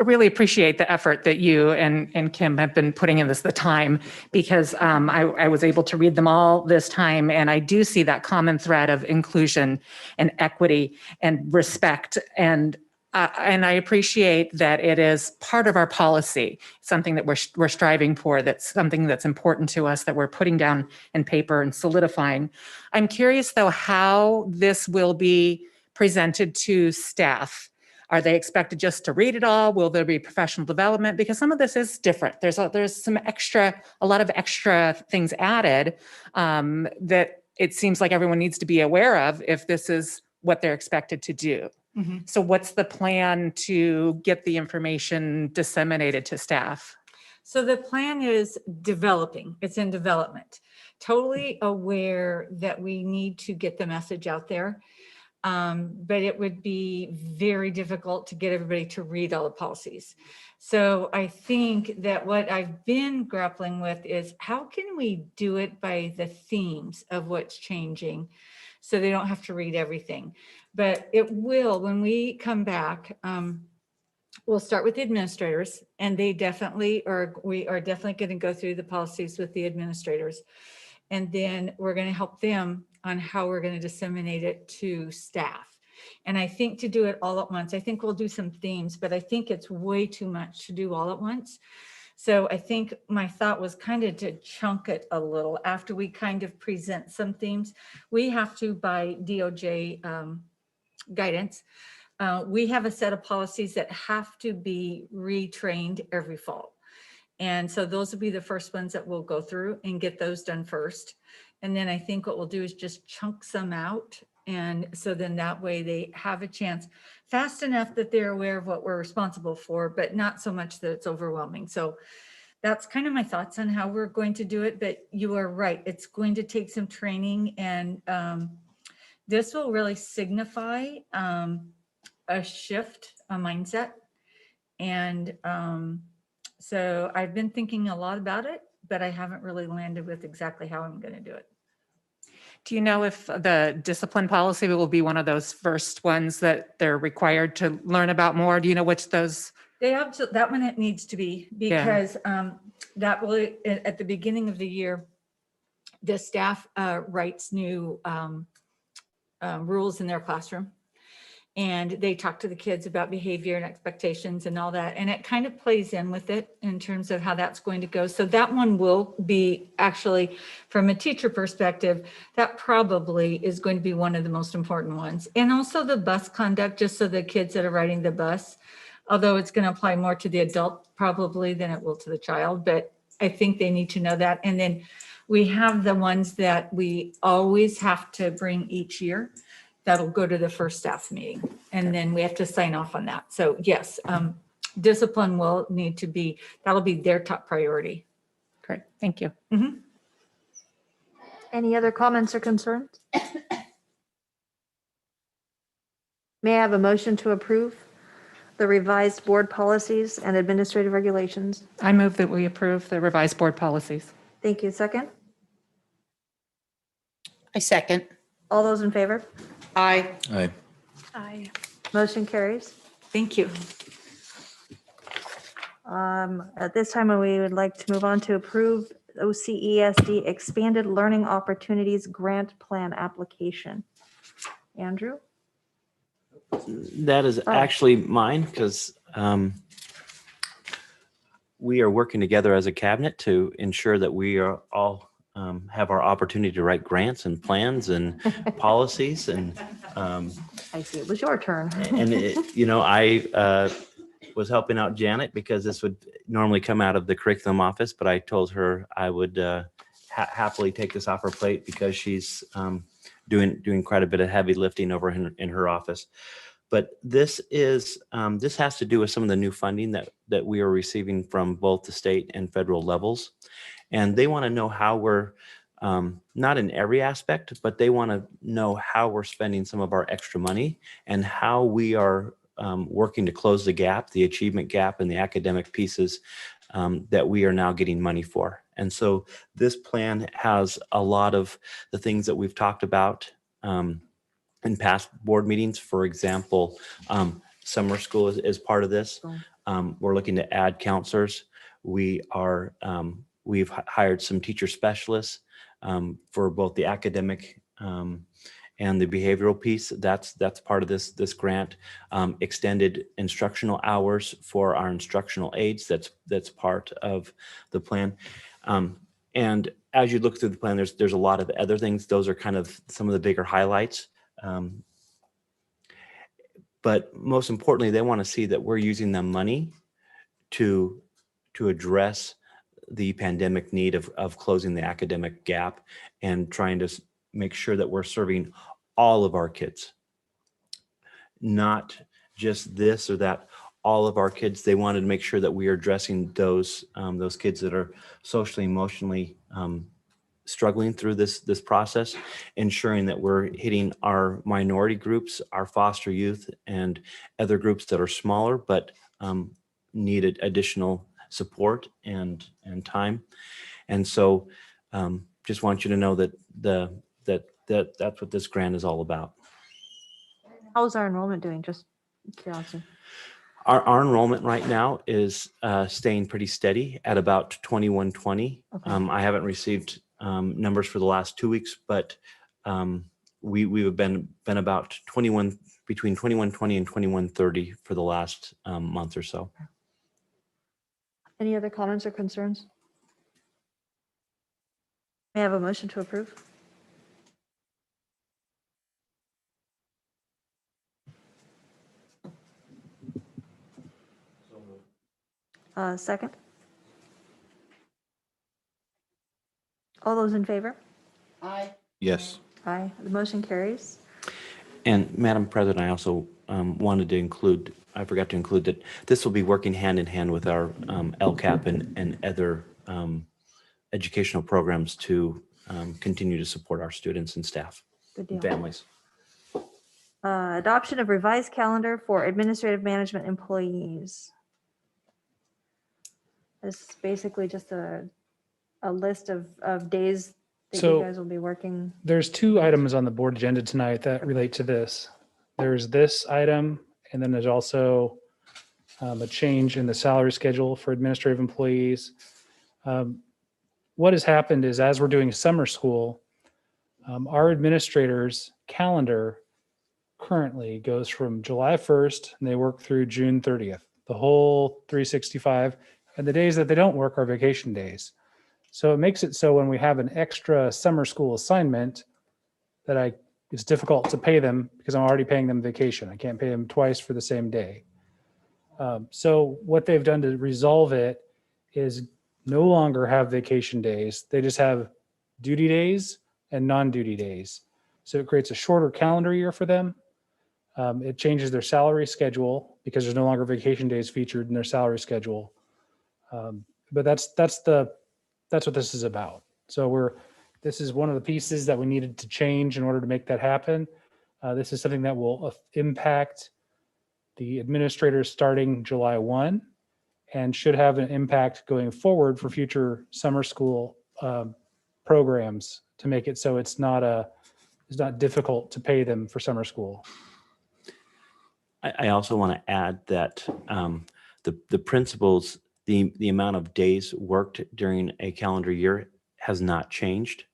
really appreciate the effort that you and Kim have been putting in the time, because I was able to read them all this time, and I do see that common thread of inclusion and equity and respect, and I appreciate that it is part of our policy, something that we're striving for, that's something that's important to us, that we're putting down in paper and solidifying. I'm curious, though, how this will be presented to staff. Are they expected just to read it all? Will there be professional development? Because some of this is different. There's a lot of extra things added that it seems like everyone needs to be aware of if this is what they're expected to do. Mm-hmm. So what's the plan to get the information disseminated to staff? So the plan is developing. It's in development. Totally aware that we need to get the message out there. But it would be very difficult to get everybody to read all the policies. So I think that what I've been grappling with is how can we do it by the themes of what's changing, so they don't have to read everything. But it will, when we come back, we'll start with the administrators, and we are definitely going to go through the policies with the administrators. And then we're going to help them on how we're going to disseminate it to staff. And I think to do it all at once, I think we'll do some themes, but I think it's way too much to do all at once. So I think my thought was kind of to chunk it a little after we kind of present some themes. We have to, by DOJ guidance, we have a set of policies that have to be retrained every fall. And so those will be the first ones that we'll go through and get those done first. And then I think what we'll do is just chunk some out. And so then that way they have a chance fast enough that they're aware of what we're responsible for, but not so much that it's overwhelming. So that's kind of my thoughts on how we're going to do it, but you are right. It's going to take some training, and this will really signify a shift, a mindset. And so I've been thinking a lot about it, but I haven't really landed with exactly how I'm going to do it. Do you know if the discipline policy will be one of those first ones that they're required to learn about more? Do you know which those? They have to, that one it needs to be, because that will, at the beginning of the year, the staff writes new rules in their classroom. And they talk to the kids about behavior and expectations and all that. And it kind of plays in with it in terms of how that's going to go. So that one will be actually, from a teacher perspective, that probably is going to be one of the most important ones. And also the bus conduct, just so the kids that are riding the bus, although it's going to apply more to the adult probably than it will to the child, but I think they need to know that. And then we have the ones that we always have to bring each year. That'll go to the first staff meeting, and then we have to sign off on that. So yes, discipline will need to be, that'll be their top priority. Great, thank you. Any other comments or concerns? May I have a motion to approve the revised board policies and administrative regulations? I move that we approve the revised board policies. Thank you. Second? I second. All those in favor? Aye. Aye. Motion carries. Thank you. At this time, we would like to move on to approve OCESD Expanded Learning Opportunities Grant Plan application. Andrew? That is actually mine, because we are working together as a cabinet to ensure that we are all have our opportunity to write grants and plans and policies. And I see it was your turn. and I was helping out Janet because this would normally come out of the curriculum office, but I told her I would happily take this off her plate because she's doing quite a bit of heavy lifting over in her office. But this has to do with some of the new funding that we are receiving from both the state and federal levels. And they want to know how we're, not in every aspect, but they want to know how we're spending some of our extra money and how we are working to close the gap, the achievement gap, and the academic pieces that we are now getting money for. And so this plan has a lot of the things that we've talked about in past board meetings. For example, summer school is part of this. We're looking to add counselors. We've hired some teacher specialists for both the academic and the behavioral piece. That's part of this grant. Extended instructional hours for our instructional aides. That's part of the plan. And as you look through the plan, there's a lot of other things. Those are kind of some of the bigger highlights. But most importantly, they want to see that we're using the money to address the pandemic need of closing the academic gap and trying to make sure that we're serving all of our kids, not just this or that. All of our kids. They wanted to make sure that we are addressing those kids that are socially, emotionally struggling through this process, ensuring that we're hitting our minority groups, our foster youth, and other groups that are smaller but needed additional support and time. And so just want you to know that that's what this grant is all about. How's our enrollment doing? Just curiosity. Our enrollment right now is staying pretty steady at about 2120. Okay. I haven't received numbers for the last 2 weeks, but we have been about between 2120 and 2130 for the last month or so. Any other comments or concerns? May I have a motion to approve? Second? All those in favor? Aye. Yes. Aye. The motion carries. And Madam President, I also wanted to include, I forgot to include that this will be working hand in hand with our LCAP and other educational programs to continue to support our students and staff Good and deal. families. Adoption of revised calendar for administrative management employees. This is basically just a list of days that you So- guys will be working. There's two items on the board agenda tonight that relate to this. There's this item, and then there's also a change in the salary schedule for administrative employees. What has happened is as we're doing summer school, our administrators' calendar currently goes from July 1st and they work through June 30th, the whole 365. And the days that they don't work are vacation days. So it makes it so when we have an extra summer school assignment that it's difficult to pay them because I'm already paying them vacation. I can't pay them twice for the same day. So what they've done to resolve it is no longer have vacation days. They just have duty days and non-duty days. So it creates a shorter calendar year for them. It changes their salary schedule because there's no longer vacation days featured in their salary schedule. But that's what this is about. So this is one of the pieces that we needed to change in order to make that happen. This is something that will impact the administrators starting July 1 and should have an impact going forward for future summer school programs to make it so it's not difficult to pay them for summer school. I also want to add that the principals, the amount of days worked during a calendar year has not changed,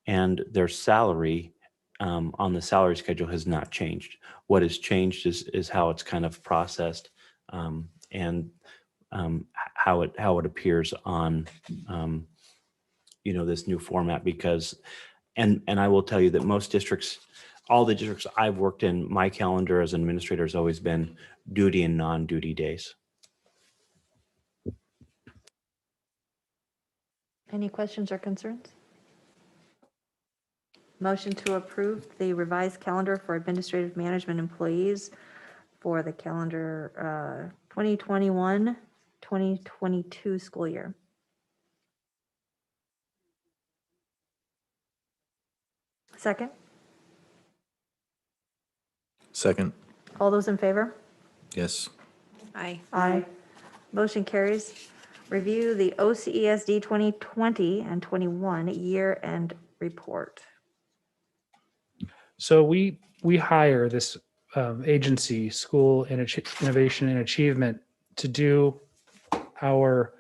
and their salary on the salary schedule has not changed. What has changed is how it's kind of processed and how it appears on this new format. Because and I will tell you that most districts, all the districts I've worked in, my calendar as an administrator has always been duty and non-duty days. Any questions or concerns? Motion to approve the revised calendar for administrative management employees for the calendar 2021-2022 school year. Second, Second, all those in favor? yes. Aye. Aye. Motion carries. Review the OCESD 2020 and 21 year-end report. So we hire this agency, School Innovation and Achievement, to do our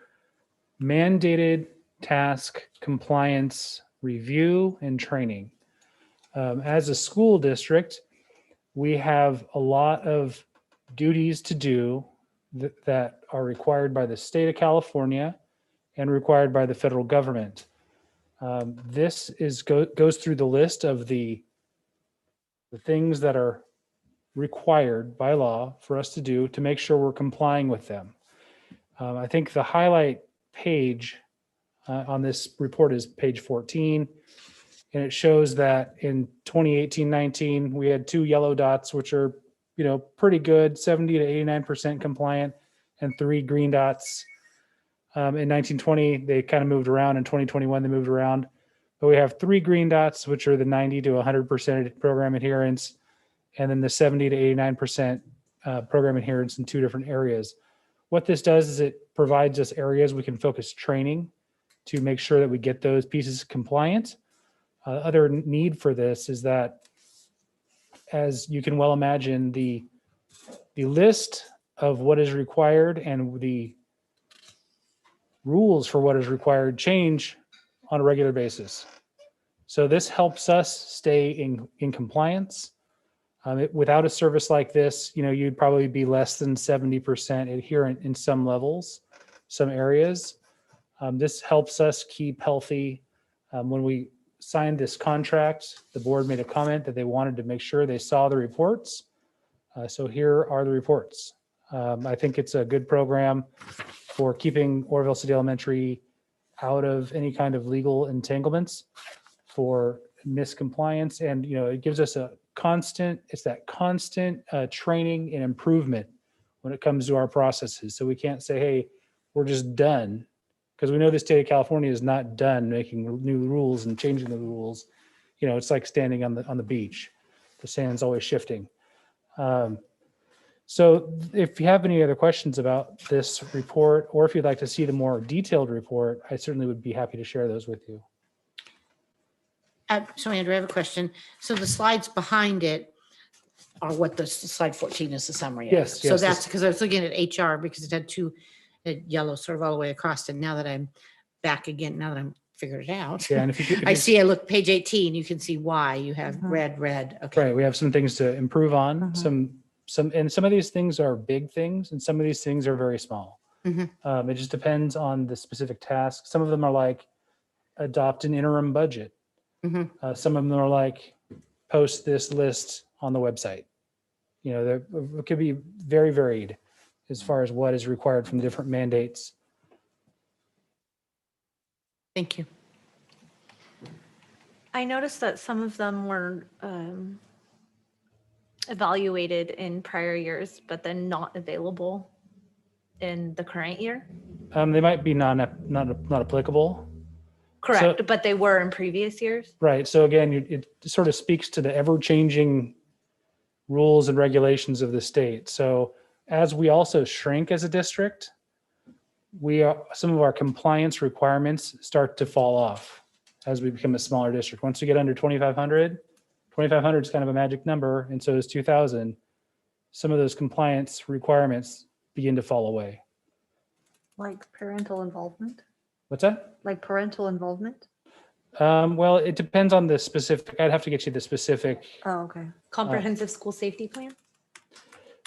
mandated task compliance review and training. As a school district, we have a lot of duties to do that are required by the state of California and required by the federal government. This goes through the list of the things that are required by law for us to do to make sure we're complying with them. I think the highlight page on this report is page 14. And it shows that in 2018-19, we had 2 yellow dots, which are, pretty good, 70 to 89% compliant, and 3 green dots. In 1920, they kind of moved around. In 2021, they moved around. But we have 3 green dots, which are the 90 to 100% program adherence, and then the 70 to 89% program adherence in 2 different areas. What this does is it provides us areas we can focus training to make sure that we get those pieces compliant. Other need for this is that, as you can well imagine, the list of what is required and the rules for what is required change on a regular basis. So this helps us stay in compliance. Without a service like this, you'd probably be less than 70% adherent in some levels, some areas. This helps us keep healthy. When we signed this contract, the board made a comment that they wanted to make sure they saw the reports. So here are the reports. I think it's a good program for keeping Oroville City Elementary out of any kind of legal entanglements for miscompliance. And, it gives us that constant training and improvement when it comes to our processes. So we can't say, hey, we're just done, because we know the state of California is not done making new rules and changing the rules. You know, it's like standing on the beach. The sand's always shifting. So if you have any other questions about this report, or if you'd like to see the more detailed report, I certainly would be happy to share those with you. So Andrew, I have a question. So the slides behind it are what the slide 14 is the summary of. Yes, So yes, that's because I was looking at HR because it had two yellow sort of all the way across. And now that I'm back again, now that I'm figured it out. Yeah, and if you, I look page 18, you can see why you have red. Okay. right, we have some things to improve on. And some of these things are big things, and some of these things are very small. It just depends on the specific task. Some of them are like adopt an interim budget. Some of them are like post this list on the website. You know, it could be very varied as far as what is required from the different mandates. Thank you. I noticed that some of them were evaluated in prior years, but then not available in the current year. They might be not applicable. Correct, So- but they were in previous years. Right. So again, it sort of speaks to the ever-changing rules and regulations of the state. So as we also shrink as a district, some of our compliance requirements start to fall off as we become a smaller district. Once we get under 2,500 is kind of a magic number, and so is 2,000. Some of those compliance requirements begin to fall away. Like parental involvement, What's that? like parental involvement? Well, it depends on the specific. I'd have to get you the specific. Oh, okay. Comprehensive school safety plan.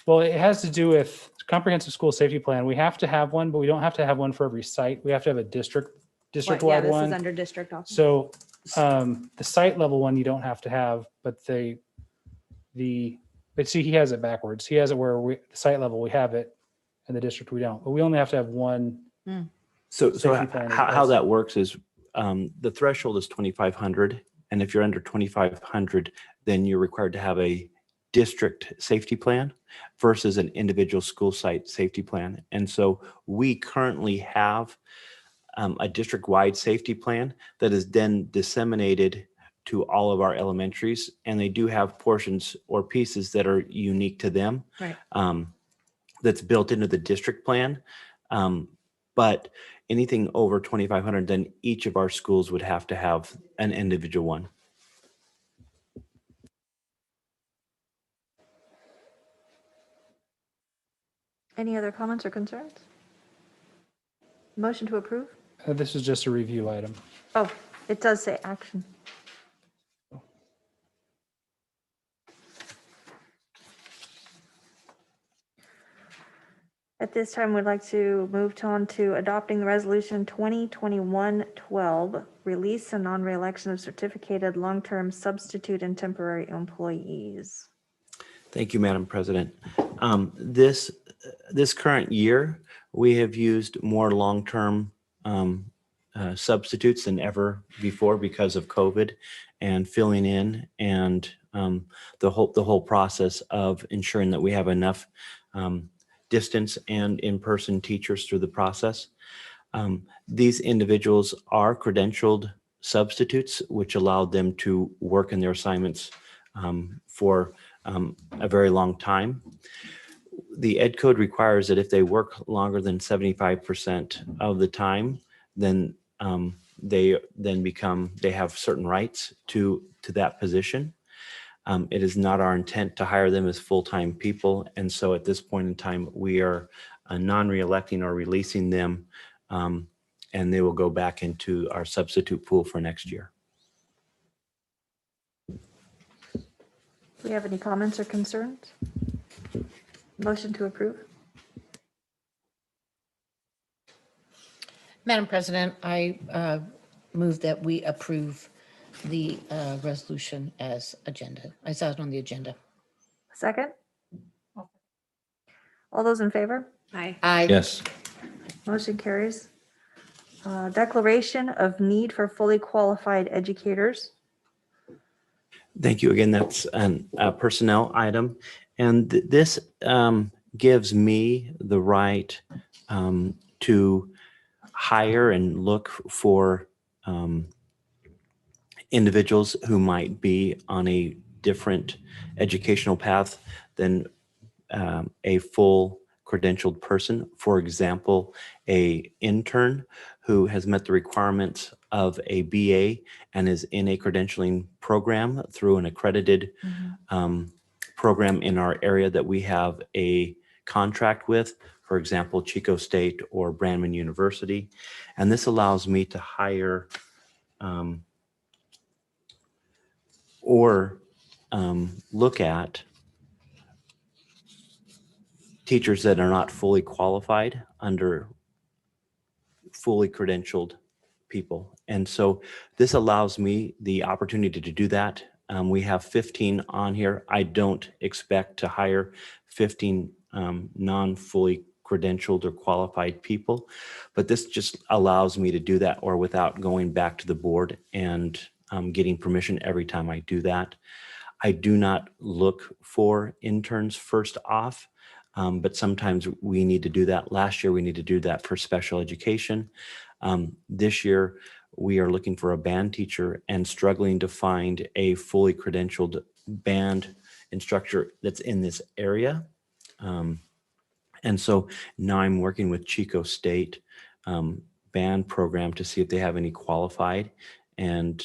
Well, it has to do with comprehensive school safety plan. We have to have one, but we don't have to have one for every site. We have to have a Yeah, district-wide this one. is under district office. So the site level one you don't have to have, but but see, he has it backwards. He has it where the site level we have it, and the district we don't. But we only have to have one. So Safety plan how is- that works is the threshold is 2,500. And if you're under 2,500, then you're required to have a district safety plan versus an individual school site safety plan. And so we currently have a district-wide safety plan that is then disseminated to all of our elementaries. And they do have portions or pieces that are unique to them. Right. That's built into the district plan. But anything over 2,500, then each of our schools would have to have an individual one. Any other comments or concerns? Motion to approve? This is just a review item. Oh, it does say action. At this time, we'd like to move on to adopting resolution 2021-12, release and non-reelection of certificated long-term substitute and temporary employees. Thank you, Madam President. This current year, we have used more long-term substitutes than ever before because of COVID and filling in and the whole process of ensuring that we have enough distance and in-person teachers through the process. These individuals are credentialed substitutes, which allowed them to work in their assignments for a very long time. The Ed Code requires that if they work longer than 75% of the time, then they have certain rights to that position. It is not our intent to hire them as full-time people. And so at this point in time, we are non-reelecting or releasing them, and they will go back into our substitute pool for next year. Do we have any comments or concerns? Motion to approve? Madam President, I move that we approve the resolution as agenda. I saw it on the agenda. Second? All those in favor? Aye. I Yes. Motion carries. Declaration of need for fully qualified educators. Thank you again. That's a personnel item. And this gives me the right to hire and look for individuals who might be on a different educational path than a full credentialed person. For example, a intern who has met the requirements of a BA and is in a credentialing program through an accredited program in our area that we have a contract with, for example, Chico State or Brandman University. And this allows me to hire or look at teachers that are not fully qualified under fully credentialed people. And so this allows me the opportunity to do that. We have 15 on here. I don't expect to hire 15 non-fully credentialed or qualified people, but this just allows me to do that, or without going back to the board and getting permission every time I do that. I do not look for interns first off, but sometimes we need to do that. Last year, we need to do that for special education. This year, we are looking for a band teacher and struggling to find a fully credentialed band instructor that's in this area. And so now I'm working with Chico State band program to see if they have any qualified and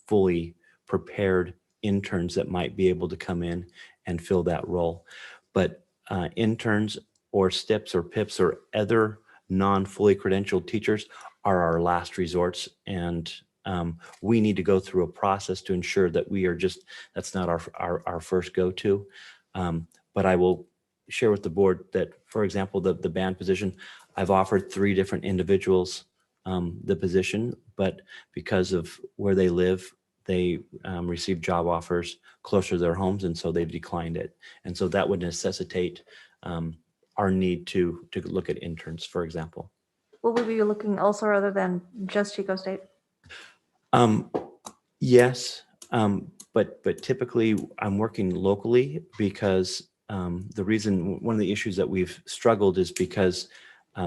fully prepared interns that might be able to come in and fill that role. But interns or STIPs or PIPs or other non-fully credentialed teachers are our last resorts. And we need to go through a process to ensure that we are just, that's not our first go-to. But I will share with the board that, for example, the band position, I've offered 3 different individuals the position, but because of where they live, they received job offers closer to their homes, and so they've declined it. And so that would necessitate our need to look at interns, for example. Will we be looking also other than just Chico State? Yes, but typically I'm working locally because the reason, one of the issues that we've struggled is because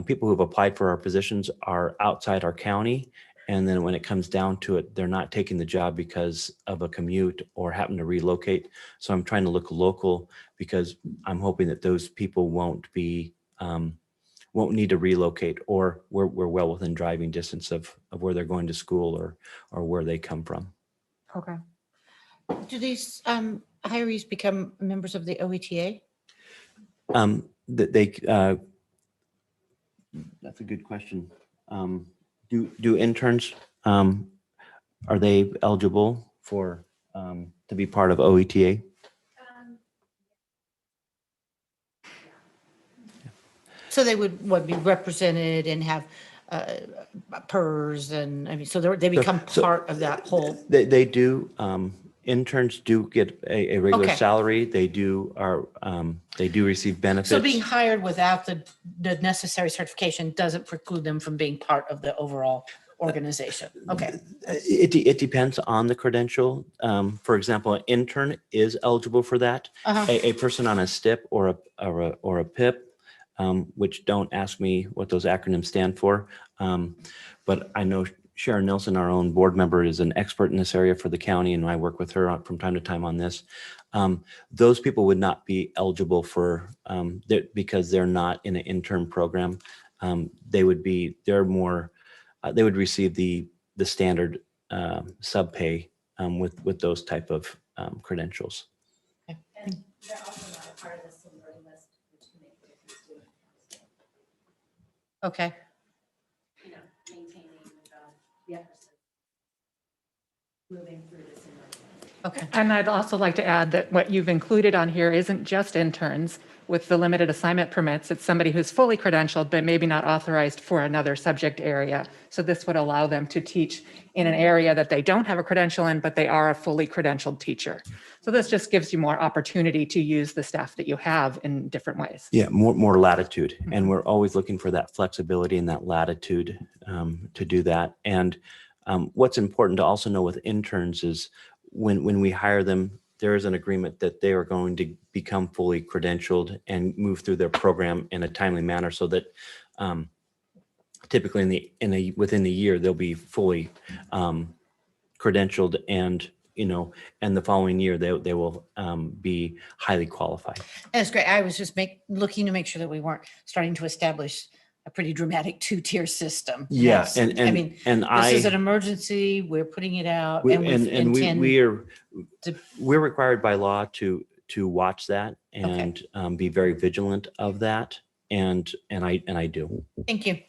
people who've applied for our positions are outside our county. And then when it comes down to it, they're not taking the job because of a commute or happen to relocate. So I'm trying to look local because I'm hoping that those people won't need to relocate, or we're well within driving distance of where they're going to school or where they come from. Okay. Do these hirees become members of the OETA? That's a good question. Do interns, are they eligible for to be part of OETA? So they would be represented and have PERS, and I mean, so they become part of that whole. They do. Interns do get a regular Okay. salary. They do receive benefits. So being hired without the necessary certification doesn't preclude them from being part of the overall organization. Okay. It depends on the credential. For example, an intern is eligible for that. Uh-huh. A person on a STIP or a PIP, which don't ask me what those acronyms stand for. But I know Sharon Nelson, our own board member, is an expert in this area for the county, and I work with her from time to time on this. Those people would not be eligible for because they're not in an intern program. They would receive the standard sub pay with those type of credentials. And they're also not a part of the seniority list, which can make a difference too. Okay. You know, maintaining the emphasis, moving through the seniority list. Okay. And I'd also like to add that what you've included on here isn't just interns with the limited assignment permits. It's somebody who's fully credentialed, but maybe not authorized for another subject area. So this would allow them to teach in an area that they don't have a credential in, but they are a fully credentialed teacher. So this just gives you more opportunity to use the staff that you have in different ways. Yeah, more latitude. And we're always looking for that flexibility and that latitude to do that. And what's important to also know with interns is when we hire them, there is an agreement that they are going to become fully credentialed and move through their program in a timely manner, so that typically within the year they'll be fully credentialed, and and the following year they will be highly qualified. That's great. I was just looking to make sure that we weren't starting to establish a pretty dramatic two-tier system. Yeah, That's- and I mean, and this is an emergency. We're putting it out, we, and we and intend. we're required by law to watch that and be very vigilant of that, and I do. Thank you.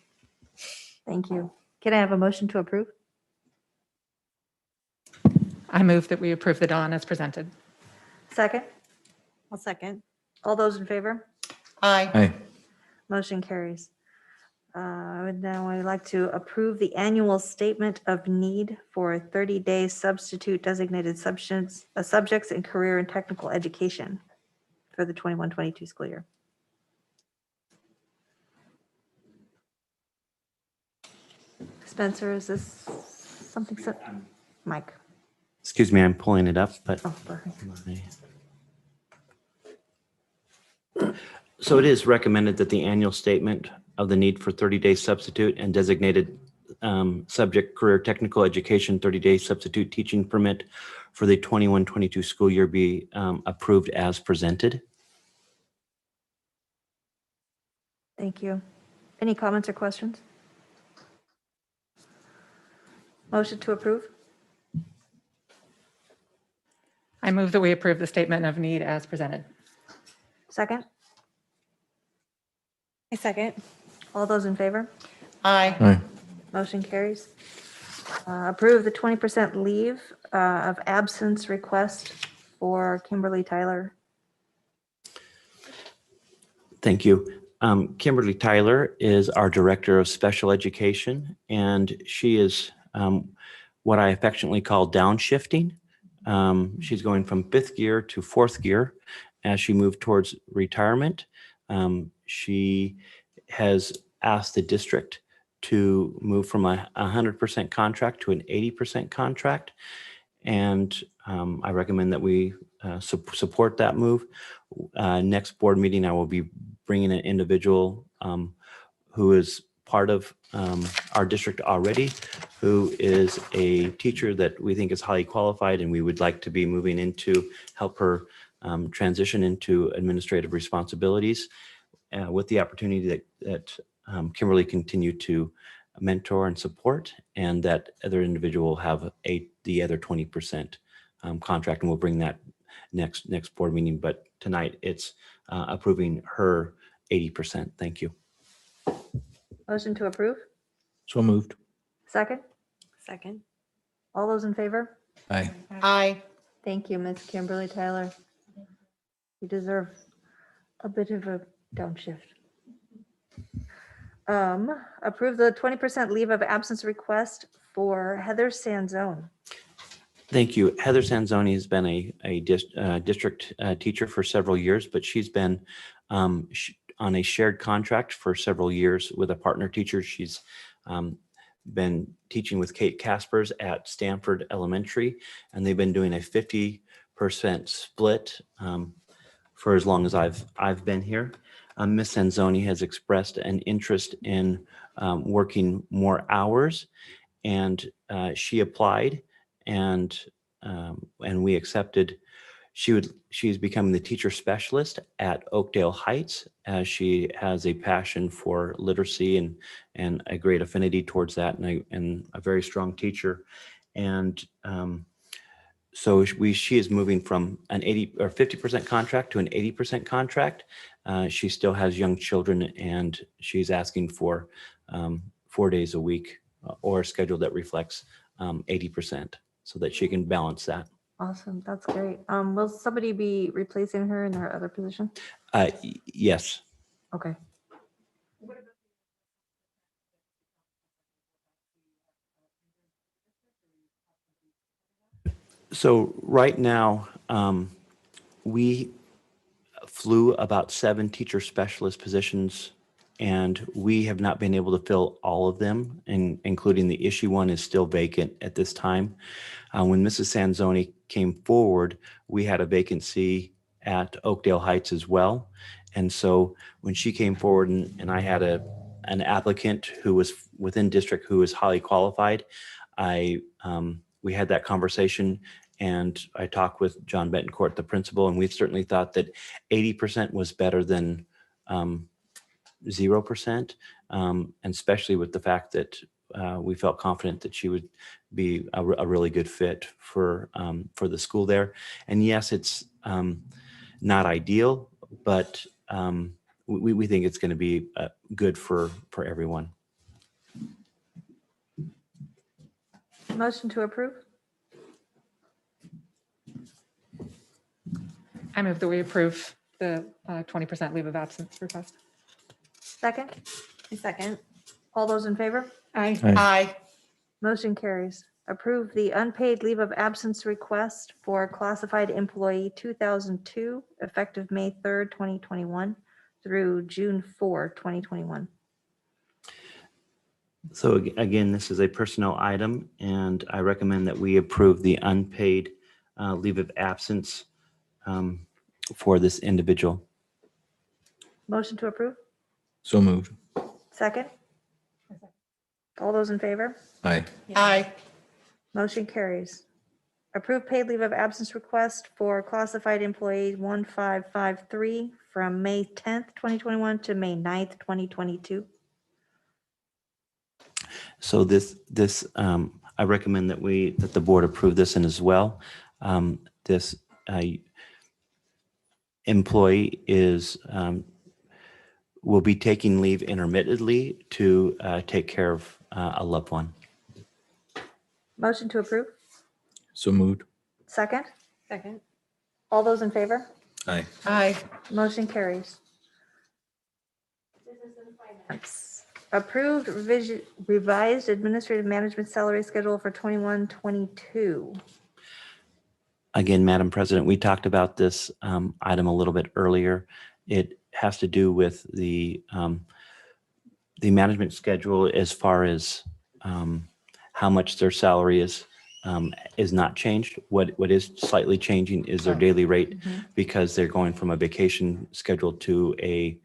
Thank you. Can I have a motion to approve? I move that we approve the DON as presented. Second? I'll second. All those in favor? Aye. Aye. Motion carries. Now I'd like to approve the annual statement of need for 30-day substitute designated subjects in career and technical education for the 21-22 school year. Spencer, is this something, Mike? Excuse me, I'm pulling it up, but Oh, perfect. so it is recommended that the annual statement of the need for 30-day substitute and designated subject career technical education 30-day substitute teaching permit for the 21-22 school year be approved as presented. Thank you. Any comments or questions? Motion to approve? I move that we approve the statement of need as presented. Second? I second. All those in favor? Aye. Aye. Motion carries. Approve the 20% leave of absence request for Kimberly Tyler. Thank you. Kimberly Tyler is our Director of Special Education, and she is what I affectionately call downshifting. She's going from 5th gear to 4th gear as she moved towards retirement. She has asked the district to move from a 100% contract to an 80% contract. And I recommend that we support that move. Next board meeting, I will be bringing an individual who is part of our district already, who is a teacher that we think is highly qualified, and we would like to be moving into help her transition into administrative responsibilities with the opportunity that Kimberly continue to mentor and support, and that other individual will have the other 20% contract, and we'll bring that next board meeting. But tonight it's approving her 80%. Thank you. Motion to approve? So moved. Second? Second. All those in favor? Aye. Aye. Thank you, Ms. Kimberly Tyler. You deserve a bit of a downshift. Approve the 20% leave of absence request for Heather Sanzone. Thank you. Heather Sanzoni has been a district teacher for several years, but she's been on a shared contract for several years with a partner teacher. She's been teaching with Kate Kaspers at Stanford Elementary, and they've been doing a 50% split for as long as I've been here. Ms. Sanzoni has expressed an interest in working more hours, and she applied, and we accepted. She's becoming the teacher specialist at Oakdale Heights, as she has a passion for literacy and a great affinity towards that, and a very strong teacher. And so she is moving from an 80 or 50% contract to an 80% contract. She still has young children, and she's asking for 4 days a week or a schedule that reflects 80%, so that she can balance that. Awesome, that's great. Will somebody be replacing her in her other position? Yes. Okay. So right now, we flew about 7 teacher specialist positions, and we have not been able to fill all of them, and including the issue one is still vacant at this time. When Mrs. Sanzoni came forward, we had a vacancy at Oakdale Heights as well. And so when she came forward and I had an applicant who was within district who was highly qualified, we had that conversation, and I talked with John Betancourt, the principal, and we certainly thought that 80% was better than 0%, and especially with the fact that we felt confident that she would be a really good fit for the school there. And yes, it's not ideal, but we think it's going to be good for everyone. Motion to approve? I move that we approve the 20% leave of absence request. Second? Second. All those in favor? Aye. Aye. Motion carries. Approve the unpaid leave of absence request for classified employee 2002, effective May 3rd, 2021 through June 4, 2021. So again, this is a personnel item, and I recommend that we approve the unpaid leave of absence for this individual. Motion to approve? So moved. Second? All those in favor? Aye. Aye. Motion carries. Approve paid leave of absence request for classified employee 1553 from May 10th, 2021 to May 9th, 2022. So this I recommend that the board approve this and as well. This employee will be taking leave intermittently to take care of a loved one. Motion to approve? So moved. Second? Second. All those in favor? Aye. Aye. Motion carries. Approved revised administrative management salary schedule for 21-22. Again, Madam President, we talked about this item a little bit earlier. It has to do with the management schedule as far as how much their salary is not changed. What is slightly changing is their daily rate, because they're going from a vacation schedule to a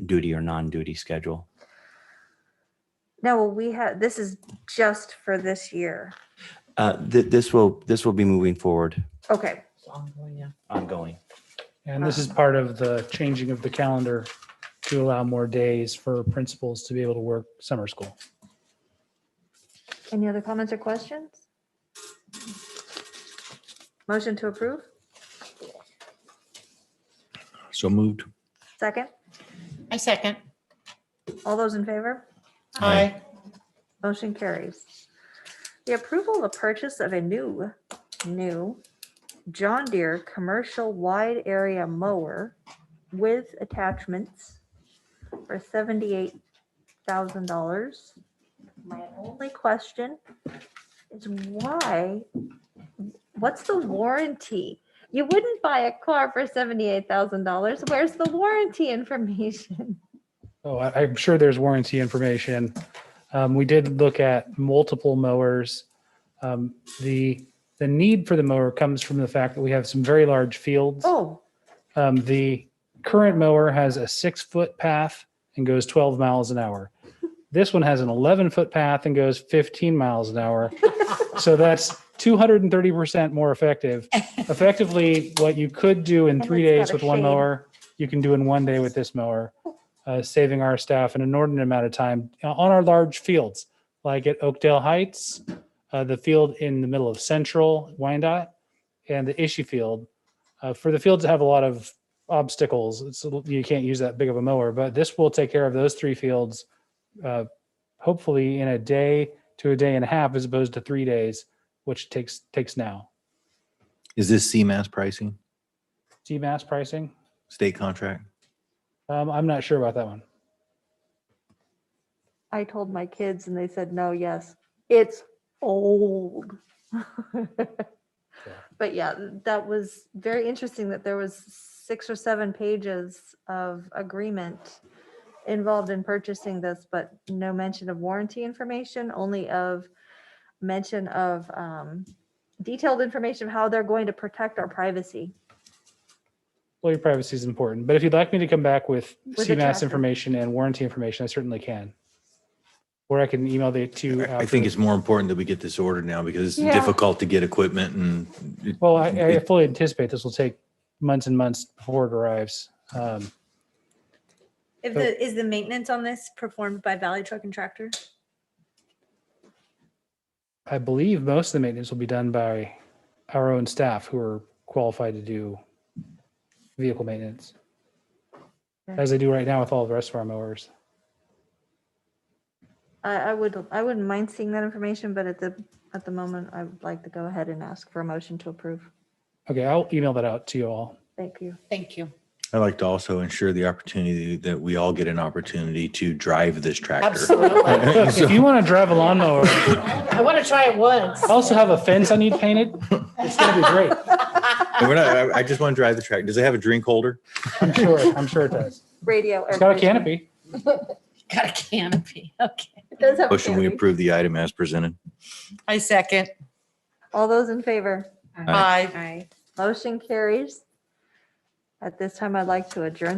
duty or non-duty schedule. No, we have, this is just for this year. This will be moving forward, Okay, ongoing. And this is part of the changing of the calendar to allow more days for principals to be able to work summer school. any other comments or questions? Motion to approve? So moved. Second? I second. All those in favor? Aye. Motion carries. The approval of purchase of a new John Deere commercial wide area mower with attachments for $78,000. My only question is what's the warranty? You wouldn't buy a car for $78,000. Where's the warranty information? Oh, I'm sure there's warranty information. We did look at multiple mowers. The need for the mower comes from the fact that we have some very large fields. Oh, The current mower has a 6-foot path and goes 12 miles an hour. This one has an 11-foot path and goes 15 miles an hour. So that's 230% more effective. Effectively, what you could do in And 3 it's days got a with one shade. mower, you can do in 1 day with this mower, saving our staff an inordinate amount of time on our large fields, like at Oakdale Heights, the field in the middle of Central, Wyandotte, and the Ishii field. For the fields that have a lot of obstacles, you can't use that big of a mower, but this will take care of those 3 fields, hopefully in a day to a day and a half, as opposed to 3 days, which takes now. Is this CMAS pricing, CMAS pricing? state contract? I'm not sure about that one. I told my kids and they said, no, yes, it's old. But yeah, that was very interesting that there was 6 or 7 pages of agreement involved in purchasing this, but no mention of warranty information, only of mention of detailed information of how they're going to protect our privacy. Well, your privacy is important, but if you'd like me to come back with With a CMAS tracker. information and warranty information, I certainly can. Or I can email it to you. I think it's more important that we get this ordered now because it's Yeah. difficult to get equipment and. Well, I fully anticipate this will take months and months before it arrives. Is the maintenance on this performed by Valley Truck and Tractor? I believe most of the maintenance will be done by our own staff who are qualified to do vehicle maintenance, as they do right now with all the rest of our mowers. I wouldn't mind seeing that information, but at the moment, I would like to go ahead and ask for a motion to approve. Okay, I'll email that out to you all. Thank you. Thank you. I'd like to also ensure the opportunity that we all get an opportunity to drive this tractor. Absolutely. If you want to drive a lawnmower, I want to try it once. I also have a fence I need painted. It's going to be great. And we're not, I just want to drive the tractor. Does it have a drink holder? I'm sure it does. Radio. It's got a canopy. Got a canopy. Okay. It does have a Motion, we canopy. approve the item as presented. I second. All those in favor? Aye. Aye. Motion carries. At this time, I'd like to adjourn the